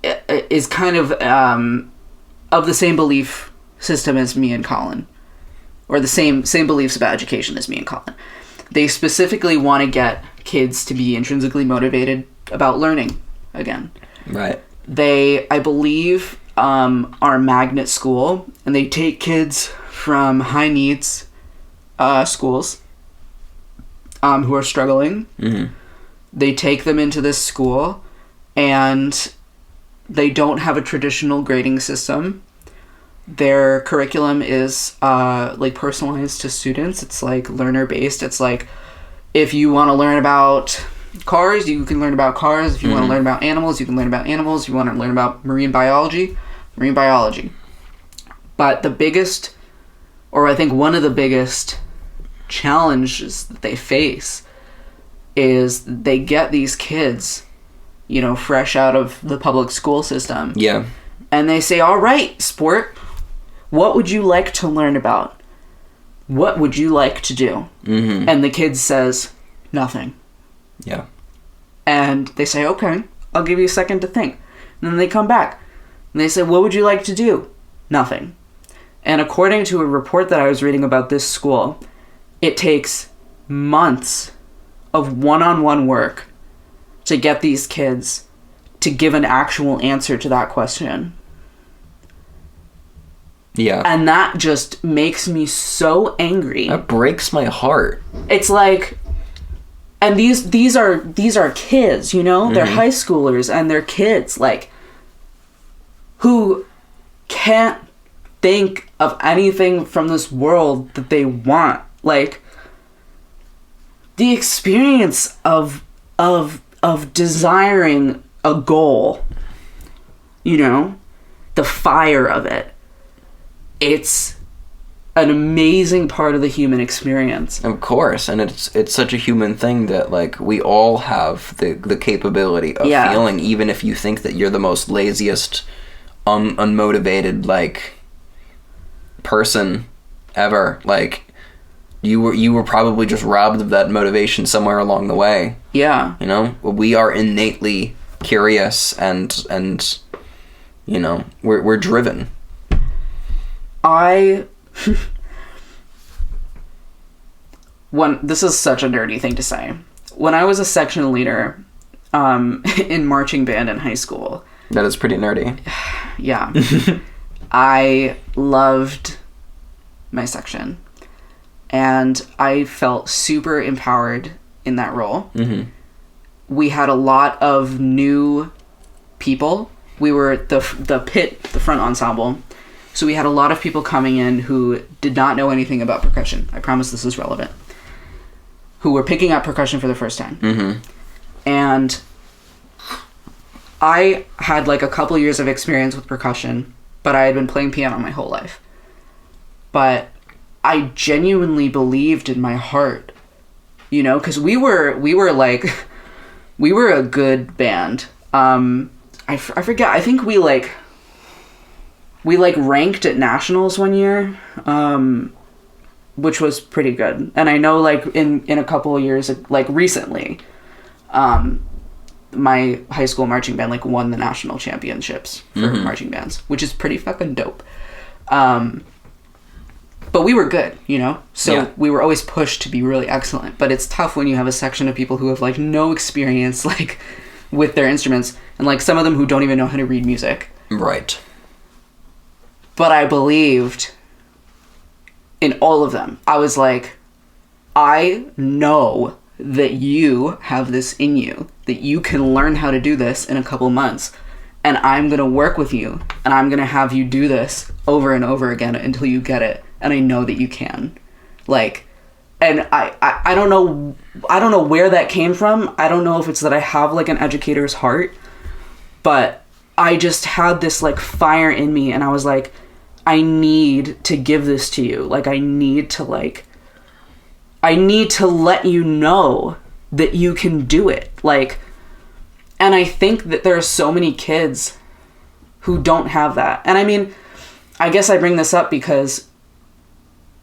[SPEAKER 1] is kind of the same belief system as me and Colin. Or the same beliefs about education as me and Colin. They specifically want to get kids to be intrinsically motivated about learning again.
[SPEAKER 2] Right.
[SPEAKER 1] They, I believe, are a magnet school, and they take kids from high needs schools who are struggling.
[SPEAKER 2] Mm-hmm.
[SPEAKER 1] They take them into this school, and they don't have a traditional grading system. Their curriculum is personalized to students. It's learner based. It's if you want to learn about cars, you can learn about cars. If you want to learn about animals, you can learn about animals. If you want to learn about marine biology. But the biggest, or I think one of the biggest challenges that they face is they get these kids, fresh out of the public school system.
[SPEAKER 2] Yeah.
[SPEAKER 1] And they say, all right, sport, what would you like to learn about? What would you like to do?
[SPEAKER 2] Mm-hmm.
[SPEAKER 1] And the kid says, nothing.
[SPEAKER 2] Yeah.
[SPEAKER 1] And they say, okay, I'll give you a second to think. And then they come back. And they say, what would you like to do? Nothing. And according to a report that I was reading about this school, it takes months of one-on-one work to get these kids to give an actual answer to that question.
[SPEAKER 2] Yeah.
[SPEAKER 1] And that just makes me so angry.
[SPEAKER 2] That breaks my heart.
[SPEAKER 1] It's and these are kids, They're high schoolers, and they're kids, who can't think of anything from this world that they want. The experience of desiring a goal, the fire of it. It's an amazing part of the human experience.
[SPEAKER 2] Of course, and it's such a human thing that we all have the capability of feeling, even if you think that you're the most laziest, unmotivated person ever. You were probably just robbed of that motivation somewhere along the way.
[SPEAKER 1] Yeah.
[SPEAKER 2] We are innately curious and we're driven.
[SPEAKER 1] This is such a nerdy thing to say. When I was a section leader in marching band in high school.
[SPEAKER 2] That is pretty nerdy.
[SPEAKER 1] Yeah. I loved my section. And I felt super empowered in that role.
[SPEAKER 2] Mm-hmm.
[SPEAKER 1] We had a lot of new people. We were the front ensemble. So we had a lot of people coming in who did not know anything about percussion. I promise this is relevant. Who were picking up percussion for the first time.
[SPEAKER 2] Mm-hmm.
[SPEAKER 1] And I had a couple years of experience with percussion, but I had been playing piano my whole life. But I genuinely believed in my heart, because we were a good band. I forget. I think we ranked at nationals one year, which was pretty good. And I know in a couple of years, recently, my high school marching band won the national championships for marching bands, which is pretty fucking dope. But we were good, So we were always pushed to be really excellent. But it's tough when you have a section of people who have no experience with their instruments, and some of them who don't even know how to read music.
[SPEAKER 2] Right.
[SPEAKER 1] But I believed in all of them. I was I know that you have this in you, that you can learn how to do this in a couple months. And I'm going to work with you, and I'm going to have you do this over and over again until you get it. And I know that you can. Like, and I don't know where that came from. I don't know if it's that I have like an educator's heart, but I just had this like fire in me, and I was like, I need to give this to you. Like, I need to let you know that you can do it. Like, and I think that there are so many kids who don't have that. And I mean, I guess I bring this up because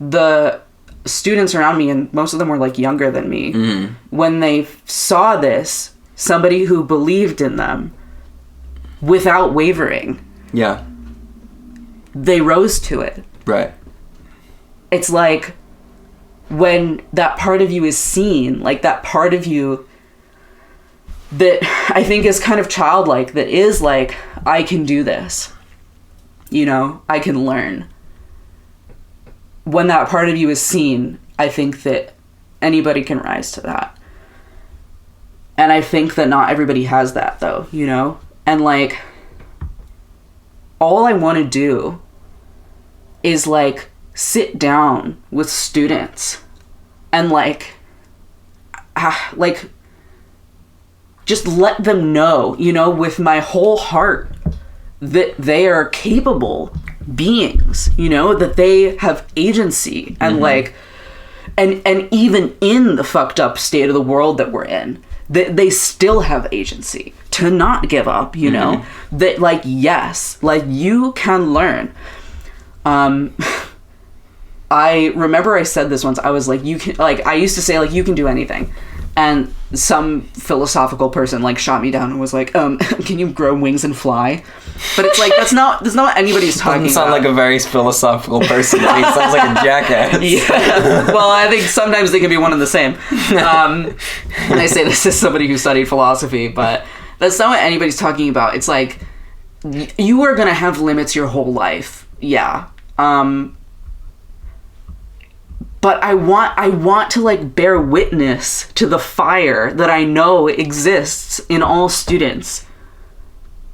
[SPEAKER 1] the students around me, and most of them were like younger than me, when they saw this, somebody who believed in them without wavering, they rose to it.
[SPEAKER 2] Right.
[SPEAKER 1] It's like when that part of you is seen, like that part of you that I think is kind of childlike, that is like, I can do this, I can learn. When that part of you is seen, I think that anybody can rise to that. And I think that not everybody has that, though, And, like, all I want to do is, like, sit down with students and, just let them know, with my whole heart that they are capable beings, that they have agency, and and even in the fucked up state of the world that we're in, that they still have agency to not give up, that yes, you can learn. I remember I said this once. I was like, you can, I used to say, you can do anything. And some philosophical person, shot me down and was like, can you grow wings and fly? But it's that's not what anybody's talking about.
[SPEAKER 2] Doesn't sound like a very philosophical person. He sounds like a jackass.
[SPEAKER 1] Yeah. Well, I think sometimes they can be one and the same. And I say this as somebody who studied philosophy, but that's not what anybody's talking about. It's like, you are going to have limits your whole life. Yeah. But I want to bear witness to the fire that I know exists in all students,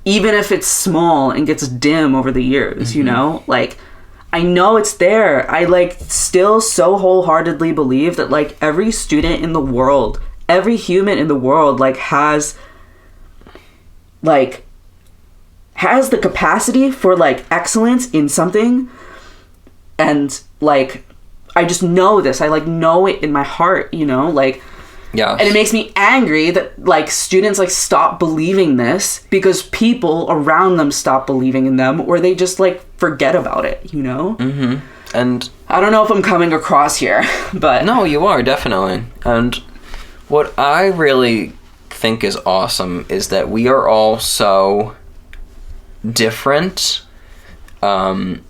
[SPEAKER 1] even if it's small and gets dim over the years, I know it's there. I still so wholeheartedly believe that every student in the world, every human in the world has the capacity for excellence in something, and I just know this. I know it in my heart,
[SPEAKER 2] Yeah.
[SPEAKER 1] And it makes me angry that students stop believing this because people around them stop believing in them, or they just forget about it,
[SPEAKER 2] Mm-hmm. And
[SPEAKER 1] I don't know if I'm coming across here, but
[SPEAKER 2] no, you are definitely. And what I really think is awesome is that we are all so different, that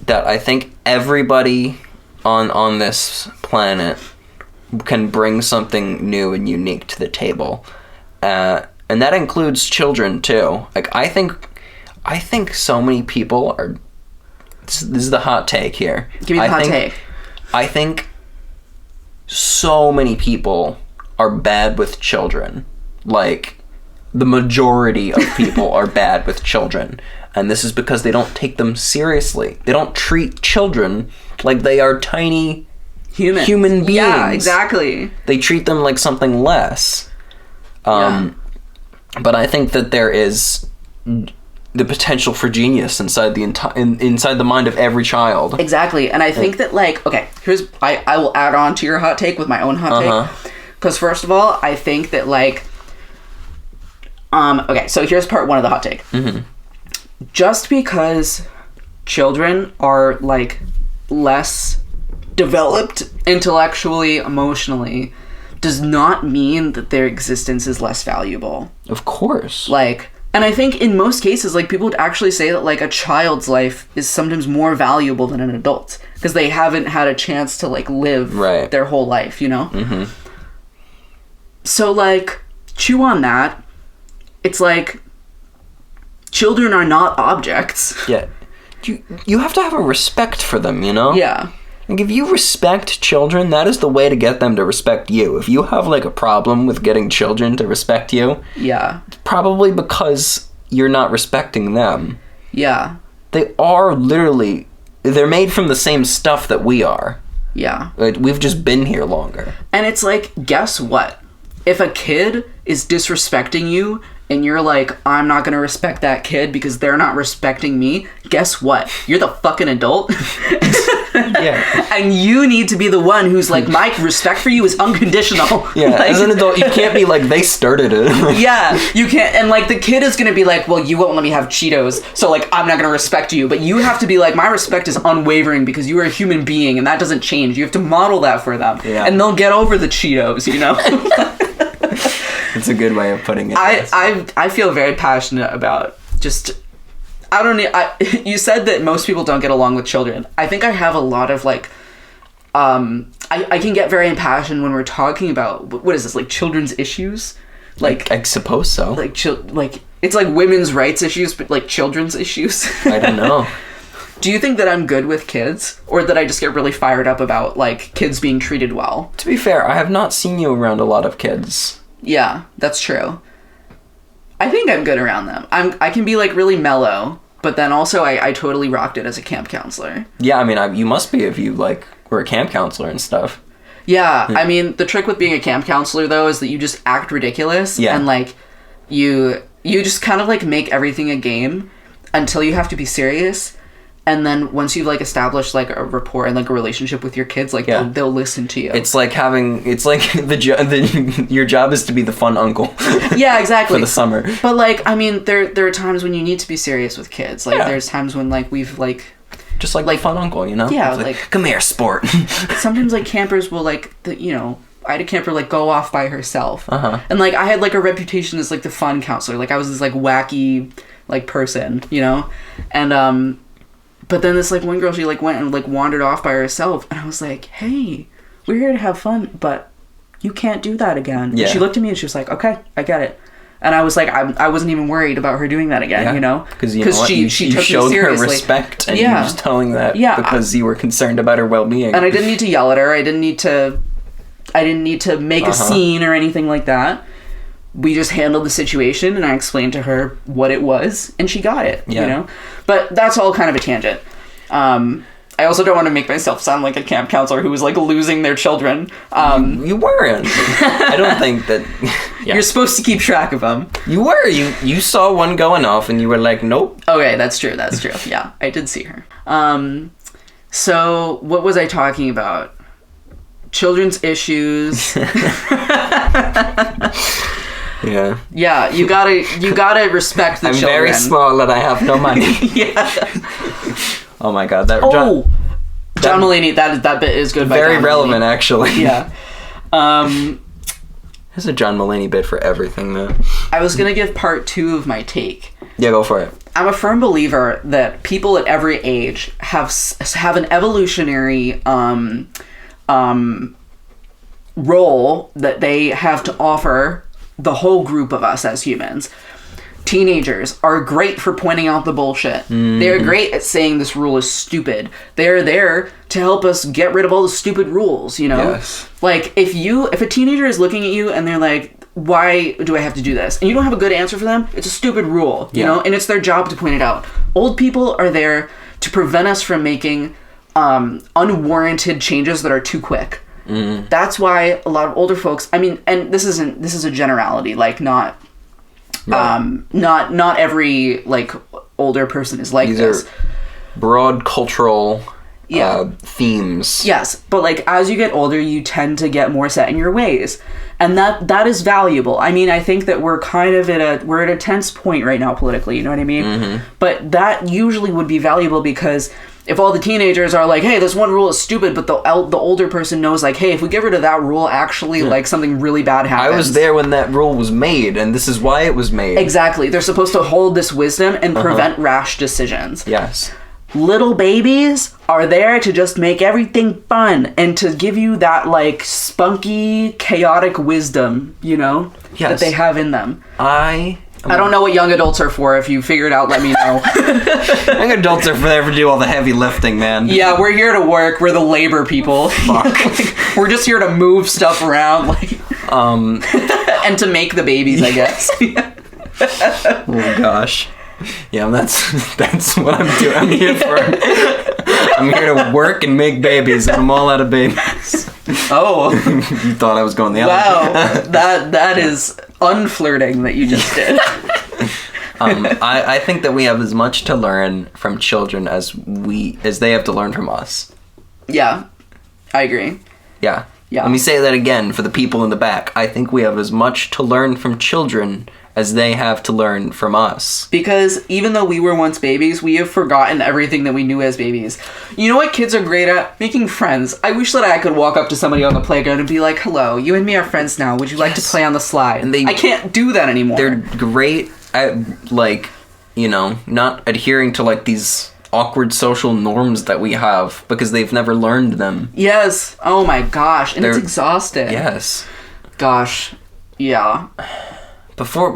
[SPEAKER 2] I think everybody on this planet can bring something new and unique to the table, and that includes children too. I think so many people are. This is the hot take here.
[SPEAKER 1] Give me the hot take.
[SPEAKER 2] I think so many people are bad with children. The majority of people are bad with children, and this is because they don't take them seriously. They don't treat children like they are tiny human beings.
[SPEAKER 1] Yeah, exactly.
[SPEAKER 2] They treat them like something less. But I think that there is the potential for genius inside inside the mind of every child.
[SPEAKER 1] Exactly. And I think that okay, I will add on to your hot take with my own hot take. Because first of all, I think that okay, so here's part one of the hot take.
[SPEAKER 2] Mm-hmm.
[SPEAKER 1] Just because children are less developed intellectually, emotionally, does not mean that their existence is less valuable.
[SPEAKER 2] Of course.
[SPEAKER 1] And I think in most cases, people would actually say that a child's life is sometimes more valuable than an adult's, because they haven't had a chance to live their whole life,
[SPEAKER 2] Mm-hmm.
[SPEAKER 1] So chew on that. It's children are not objects.
[SPEAKER 2] Yeah. You have to have a respect for them,
[SPEAKER 1] Yeah.
[SPEAKER 2] Like, if you respect children, that is the way to get them to respect you. If you have, like, a problem with getting children to respect you,
[SPEAKER 1] Yeah.
[SPEAKER 2] it's probably because you're not respecting them.
[SPEAKER 1] Yeah.
[SPEAKER 2] They are literally... They're made from the same stuff that we are.
[SPEAKER 1] Yeah.
[SPEAKER 2] Like, we've just been here longer.
[SPEAKER 1] And it's like, guess what? If a kid is disrespecting you and you're like, I'm not going to respect that kid because they're not respecting me, guess what? You're the fucking adult.
[SPEAKER 2] Yeah.
[SPEAKER 1] And you need to be the one who's like, my respect for you is unconditional.
[SPEAKER 2] Yeah,
[SPEAKER 1] Like,
[SPEAKER 2] as an adult, you can't be like, they started it.
[SPEAKER 1] yeah, you can't. And like, the kid is going to be like, well, you won't let me have Cheetos, so like, I'm not going to respect you. But you have to be like, my respect is unwavering because you are a human being and that doesn't change. You have to model that for them.
[SPEAKER 2] Yeah.
[SPEAKER 1] And they'll get over the Cheetos, you know?
[SPEAKER 2] It's a good way of putting it.
[SPEAKER 1] I feel very passionate about just... I don't know. You said that most people don't get along with children. I think I have a lot of like... I can get very impassioned when we're talking about... What is this? Like children's issues? Like...
[SPEAKER 2] I suppose so.
[SPEAKER 1] Like, it's like women's rights issues, but like children's issues.
[SPEAKER 2] I don't know.
[SPEAKER 1] Do you think that I'm good with kids? Or that I just get really fired up about like kids being treated well?
[SPEAKER 2] To be fair, I have not seen you around a lot of kids.
[SPEAKER 1] Yeah, that's true. I think I'm good around them. I can be like really mellow, but then also I totally rocked it as a camp counselor.
[SPEAKER 2] Yeah, I mean, you must be if you like were a camp counselor and stuff.
[SPEAKER 1] Yeah, I mean, the trick with being a camp counselor though is that you just act ridiculous.
[SPEAKER 2] Yeah.
[SPEAKER 1] And like you just kind of like make everything a game until you have to be serious. And then once you've like established like a rapport and like a relationship with your kids, like they'll listen to you.
[SPEAKER 2] It's like your job is to be the fun uncle.
[SPEAKER 1] Yeah, exactly.
[SPEAKER 2] For the summer.
[SPEAKER 1] But like, I mean, there are times when you need to be serious with kids. Like there's times when like we've like
[SPEAKER 2] just like fun uncle, you know?
[SPEAKER 1] Yeah,
[SPEAKER 2] it's
[SPEAKER 1] like
[SPEAKER 2] come here, sport.
[SPEAKER 1] Sometimes like campers will like you know, I had a camper like go off by herself.
[SPEAKER 2] Uh-huh.
[SPEAKER 1] And like I had like a reputation as like the fun counselor. Like I was this like wacky like person, you know? And but then this like one girl, she like went and like wandered off by herself, and I was like, hey, we're here to have fun, but you can't do that again.
[SPEAKER 2] Yeah.
[SPEAKER 1] And she looked at me and she was like, okay, I get it. And I was like, I wasn't even worried about her doing that again, you know?
[SPEAKER 2] Because you know what?
[SPEAKER 1] she took
[SPEAKER 2] showed
[SPEAKER 1] me
[SPEAKER 2] her
[SPEAKER 1] seriously.
[SPEAKER 2] respect, and you were just telling that because you were concerned about her well-being.
[SPEAKER 1] And I didn't need to yell at her. I didn't need to make a scene or anything like that. We just handled the situation, and I explained to her what it was, and she got it, you know? But that's all kind of a tangent. I also don't want to make myself sound like a camp counselor who was like losing their children.
[SPEAKER 2] You weren't. I don't think that... Yeah.
[SPEAKER 1] You're supposed to keep track of them.
[SPEAKER 2] You were. You saw one going off, and you were like, nope.
[SPEAKER 1] Okay, that's true. Yeah, I did see her. So what was I talking about? Children's issues.
[SPEAKER 2] Yeah.
[SPEAKER 1] Yeah, you gotta respect the children.
[SPEAKER 2] I'm very small and I have no money.
[SPEAKER 1] Yeah.
[SPEAKER 2] Oh my god,
[SPEAKER 1] John Mulaney, that bit is good.
[SPEAKER 2] Very
[SPEAKER 1] John
[SPEAKER 2] relevant,
[SPEAKER 1] Mulaney.
[SPEAKER 2] actually.
[SPEAKER 1] Yeah.
[SPEAKER 2] There's a John Mulaney bit for everything, though.
[SPEAKER 1] I was gonna give part 2 of my take.
[SPEAKER 2] Yeah, go for it.
[SPEAKER 1] I'm a firm believer that people at every age have an evolutionary role that they have to offer the whole group of us as humans. Teenagers are great for pointing out the bullshit. Mm-hmm. They're great at saying this rule is stupid. They're there to help us get rid of all the stupid rules, you know?
[SPEAKER 2] Yes.
[SPEAKER 1] Like, if a teenager is looking at you and they're like, why do I have to do this? And you don't have a good answer for them, it's a stupid rule, you know? And it's their job to point it out. Old people are there to prevent us from making unwarranted changes that are too quick. Mm. That's why a lot of older folks, I mean, and this is a generality, like not every like older person is like
[SPEAKER 2] These
[SPEAKER 1] this.
[SPEAKER 2] Are broad cultural themes.
[SPEAKER 1] Yes, but like as you get older, you tend to get more set in your ways, and that is valuable. I mean, I think that we're kind of at a tense point right now politically. You know what I mean? Mm-hmm. But that usually would be valuable because if all the teenagers are like, hey, this one rule is stupid, but the older person knows, like, hey, if we get rid of that rule, actually, like, something really bad happens.
[SPEAKER 2] I was there when that rule was made, and this is why it was made.
[SPEAKER 1] Exactly. They're supposed to hold this wisdom and prevent rash decisions.
[SPEAKER 2] Yes.
[SPEAKER 1] Little babies are there to just make everything fun and to give you that, like, spunky, chaotic wisdom, you know, that they have in them.
[SPEAKER 2] I
[SPEAKER 1] I don't know what young adults are for. If you figure it out, let me know.
[SPEAKER 2] Young adults are there to do all the heavy lifting, man.
[SPEAKER 1] Yeah, we're here to work. We're the labor people.
[SPEAKER 2] Fuck.
[SPEAKER 1] We're just here to move stuff around, and to make the babies, I guess.
[SPEAKER 2] Oh gosh. Yeah, that's what I'm doing. I'm here for. I'm here to work and make babies, and I'm all out of babies.
[SPEAKER 1] Oh.
[SPEAKER 2] You thought I was going the other way.
[SPEAKER 1] Wow. That is unflirting that you just did.
[SPEAKER 2] I think that we have as much to learn from children as they have to learn from us.
[SPEAKER 1] Yeah. I agree.
[SPEAKER 2] Yeah.
[SPEAKER 1] Yeah.
[SPEAKER 2] Let me say that again for the people in the back. I think we have as much to learn from children as they have to learn from us.
[SPEAKER 1] Because even though we were once babies, we have forgotten everything that we knew as babies. You know what kids are great at? Making friends. I wish that I could walk up to somebody on the playground and be like, hello, you and me are friends now. Would you like to play on the slide? And I can't do that anymore.
[SPEAKER 2] They're great at, not adhering to, these awkward social norms that we have because they've never learned them.
[SPEAKER 1] Yes. Oh my gosh. And it's exhausting.
[SPEAKER 2] Yes.
[SPEAKER 1] Gosh. Yeah.
[SPEAKER 2] Before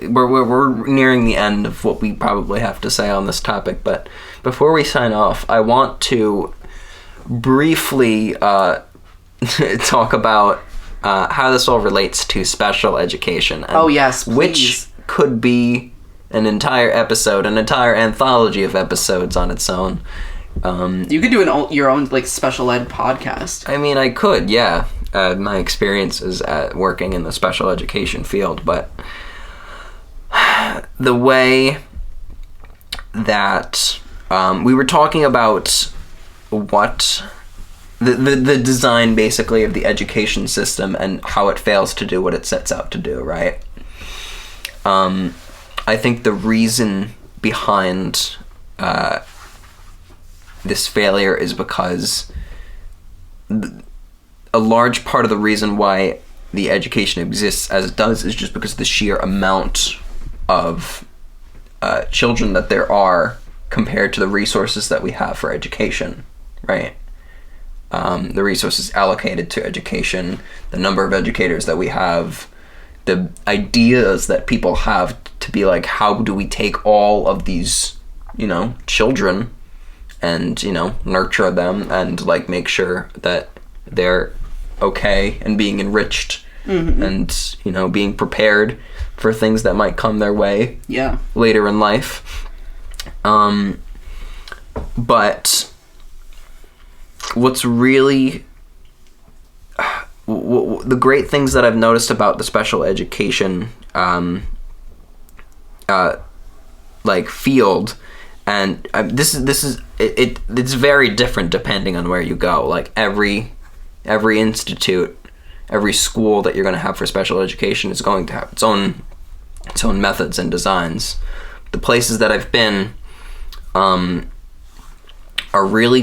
[SPEAKER 2] we're nearing the end of what we probably have to say on this topic, but before we sign off, I want to briefly talk about how this all relates to special education. And
[SPEAKER 1] yes, please.
[SPEAKER 2] Which could be an entire episode, an entire anthology of episodes on its own.
[SPEAKER 1] You could do your own special ed podcast.
[SPEAKER 2] I mean, I could, yeah. My experience is at working in the special education field, but the way that we were talking about what the design basically of the education system and how it fails to do what it sets out to do, right? I think the reason behind this failure is because a large part of the reason why the education exists as it does is just because of the sheer amount of children that there are compared to the resources that we have for education, right? The resources allocated to education, the number of educators that we have, the ideas that people have to be like, how do we take all of these, children and, nurture them and make sure that they're okay and being enriched and being prepared for things that might come their way later in life. But what's really the great things that I've noticed about the special education field, and it's very different depending on where you go. Every institute, every school that you're going to have for special education is going to have its own methods and designs. The places that I've been are really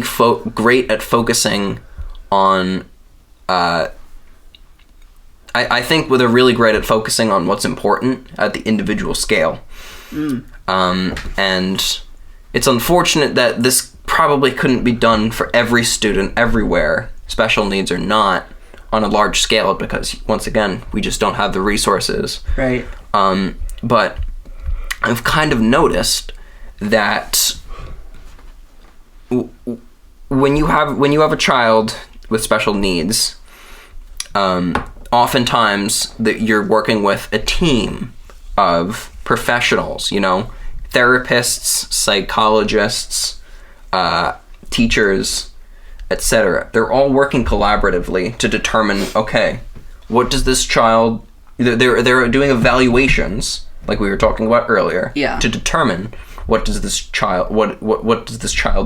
[SPEAKER 2] great at focusing on I think they're really great at focusing on what's important at the individual scale. And it's unfortunate that this probably couldn't be done for every student everywhere. Special needs are not on a large scale because, once again, we just don't have the resources.
[SPEAKER 1] Right.
[SPEAKER 2] But I've kind of noticed that when you have a child with special needs, oftentimes that you're working with a team of professionals, therapists, psychologists, teachers, etc. They're all working collaboratively to determine, okay, what does this child... They're doing evaluations, like we were talking about earlier, to determine what does this child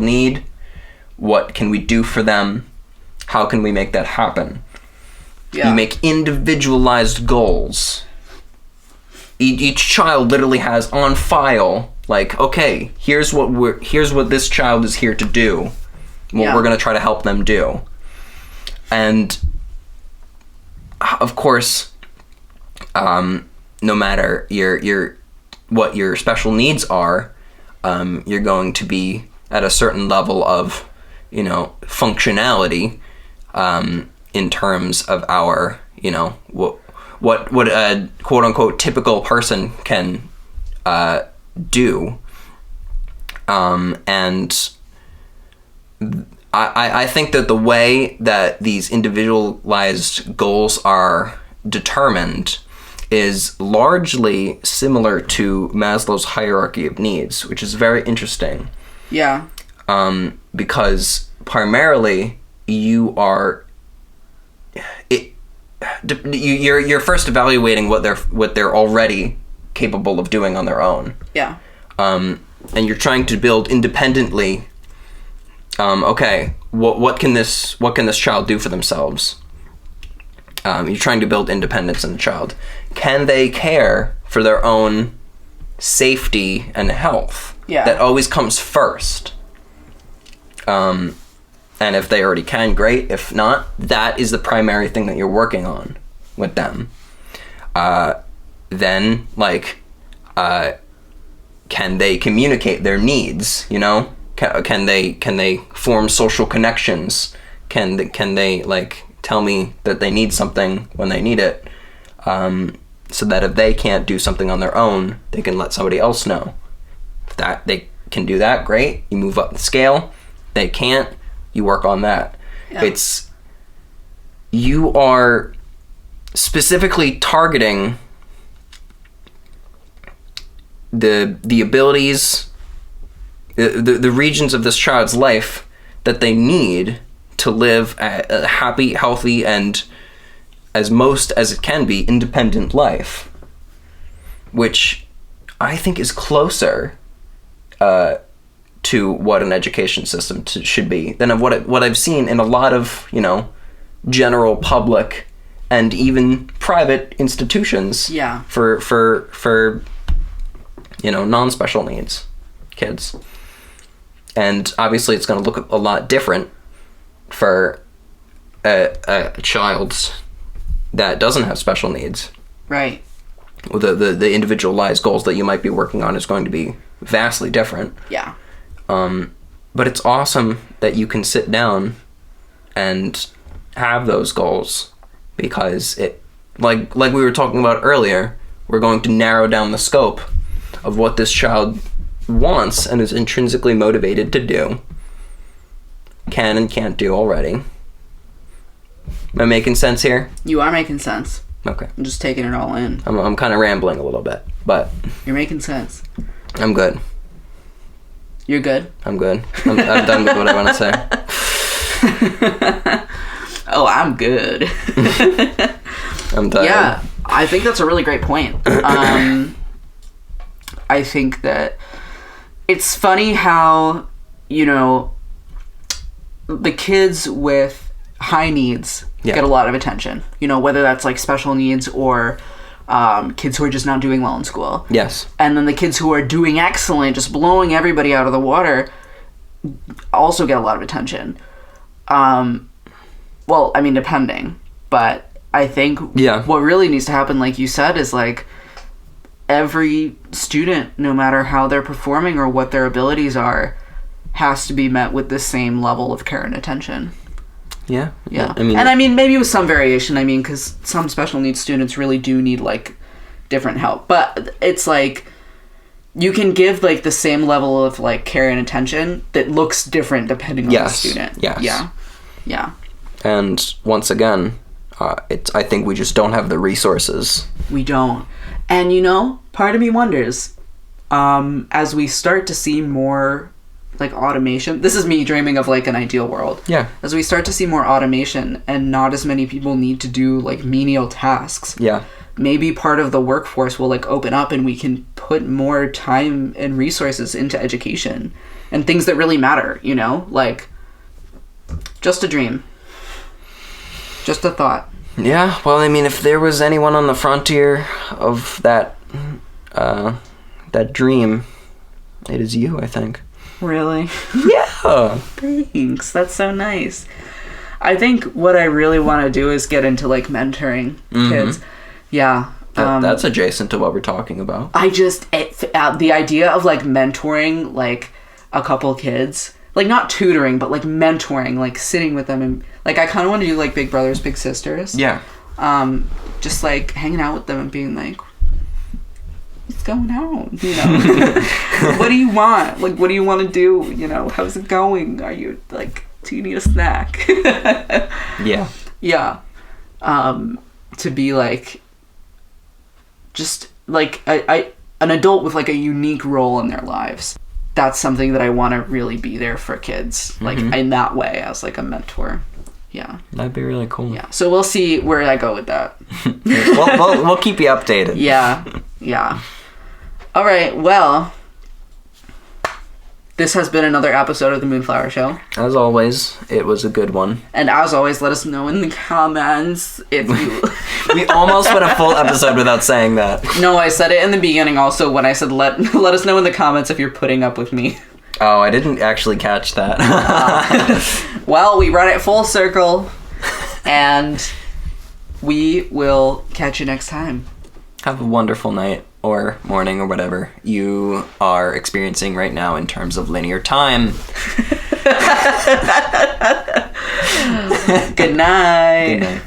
[SPEAKER 2] need, what can we do for them, how can we make that happen. You make individualized goals. Each child literally has on file, okay, here's what this child is here to do. What we're going to try to help them do. And of course, no matter what your special needs are, you're going to be at a certain level of, functionality, in terms of our, what a quote unquote typical person can do, and I think that the way that these individualized goals are determined is largely similar to Maslow's hierarchy of needs, which is very interesting.
[SPEAKER 1] Yeah.
[SPEAKER 2] Because primarily you're first evaluating what they're already capable of doing on their own.
[SPEAKER 1] Yeah.
[SPEAKER 2] And you're trying to build independently. Okay, what can this child do for themselves? You're trying to build independence in the child. Can they care for their own safety and health?
[SPEAKER 1] Yeah.
[SPEAKER 2] That always comes first. And if they already can, great. If not, that is the primary thing that you're working on with them. Then, can they communicate their needs? You know, can they form social connections? Can they tell me that they need something when they need it, so that if they can't do something on their own, they can let somebody else know. If that they can do that, great. You move up the scale. They can't, you work on that. Yeah. You are specifically targeting the abilities, the regions of this child's life that they need to live a happy, healthy, and as most as it can be, independent life, which I think is closer to what an education system should be than of what I've seen in a lot of, general public and even private institutions.
[SPEAKER 1] Yeah.
[SPEAKER 2] For non-special needs kids. And obviously it's going to look a lot different for a child that doesn't have special needs.
[SPEAKER 1] Right.
[SPEAKER 2] The individualized goals that you might be working on is going to be vastly different.
[SPEAKER 1] Yeah.
[SPEAKER 2] But it's awesome that you can sit down and have those goals, because it, like we were talking about earlier, we're going to narrow down the scope of what this child wants and is intrinsically motivated to do, can and can't do already. Am I making sense here?
[SPEAKER 1] You are making sense.
[SPEAKER 2] Okay.
[SPEAKER 1] I'm just taking it all in.
[SPEAKER 2] I'm kind of rambling a little bit, but
[SPEAKER 1] you're making sense.
[SPEAKER 2] I'm good.
[SPEAKER 1] You're good?
[SPEAKER 2] I'm good. I'm done with what I want to say.
[SPEAKER 1] Oh, I'm good.
[SPEAKER 2] I'm done.
[SPEAKER 1] Yeah, I think that's a really great point. I think that it's funny how, the kids with high needs get a lot of attention. Whether that's special needs or kids who are just not doing well in school.
[SPEAKER 2] Yes.
[SPEAKER 1] And then the kids who are doing excellent, just blowing everybody out of the water, also get a lot of attention. Well, I mean, depending. But I think what really needs to happen, like you said, is every student, no matter how they're performing or what their abilities are, has to be met with the same level of care and attention.
[SPEAKER 2] Yeah.
[SPEAKER 1] Yeah. I mean, maybe with some variation, because some special needs students really do need, different help. But it's you can give, the same level of, care and attention that looks different depending on the student.
[SPEAKER 2] Yes.
[SPEAKER 1] Yeah. Yeah.
[SPEAKER 2] And once again, I think we just don't have the resources.
[SPEAKER 1] We don't. And, part of me wonders, as we start to see more, automation, this is me dreaming of, an ideal world.
[SPEAKER 2] Yeah.
[SPEAKER 1] As we start to see more automation and not as many people need to do, menial tasks.
[SPEAKER 2] Yeah.
[SPEAKER 1] Maybe part of the workforce will, open up and we can put more time and resources into education and things that really matter, just a dream. Just a thought.
[SPEAKER 2] Yeah, well, if there was anyone on the frontier of that dream, it is you, I think.
[SPEAKER 1] Really?
[SPEAKER 2] Yeah.
[SPEAKER 1] Thanks. That's so nice. I think what I really want to do is get into, mentoring kids. Yeah.
[SPEAKER 2] That's adjacent to what we're talking about.
[SPEAKER 1] The idea of, mentoring, a couple kids... not tutoring, but mentoring, sitting with them, and I kind of want to do Big Brothers Big Sisters.
[SPEAKER 2] Yeah.
[SPEAKER 1] just like hanging out with them and being like, what's going on? You know, what do you want? Like, what do you want to do? You know, how's it going? Are you like, do you need a snack?
[SPEAKER 2] Yeah.
[SPEAKER 1] Yeah. To be like, just like an adult with like a unique role in their lives. That's something that I want to really be there for kids, like in that way, as like a mentor. Yeah.
[SPEAKER 2] That'd be really cool.
[SPEAKER 1] Yeah. So we'll see where I go with that.
[SPEAKER 2] we'll keep you updated.
[SPEAKER 1] Yeah. Yeah. All right. Well, this has been another episode of the Moonflower Show.
[SPEAKER 2] As always, it was a good one.
[SPEAKER 1] And as always, let us know in the comments if you...
[SPEAKER 2] We almost went a full episode without saying that.
[SPEAKER 1] No, I said it in the beginning also when I said let us know in the comments if you're putting up with me.
[SPEAKER 2] Oh, I didn't actually catch that.
[SPEAKER 1] Well, we run it full circle, and we will catch you next time.
[SPEAKER 2] Have a wonderful night or morning or whatever you are experiencing right now in terms of linear time.
[SPEAKER 1] Good night.
[SPEAKER 2] Good night.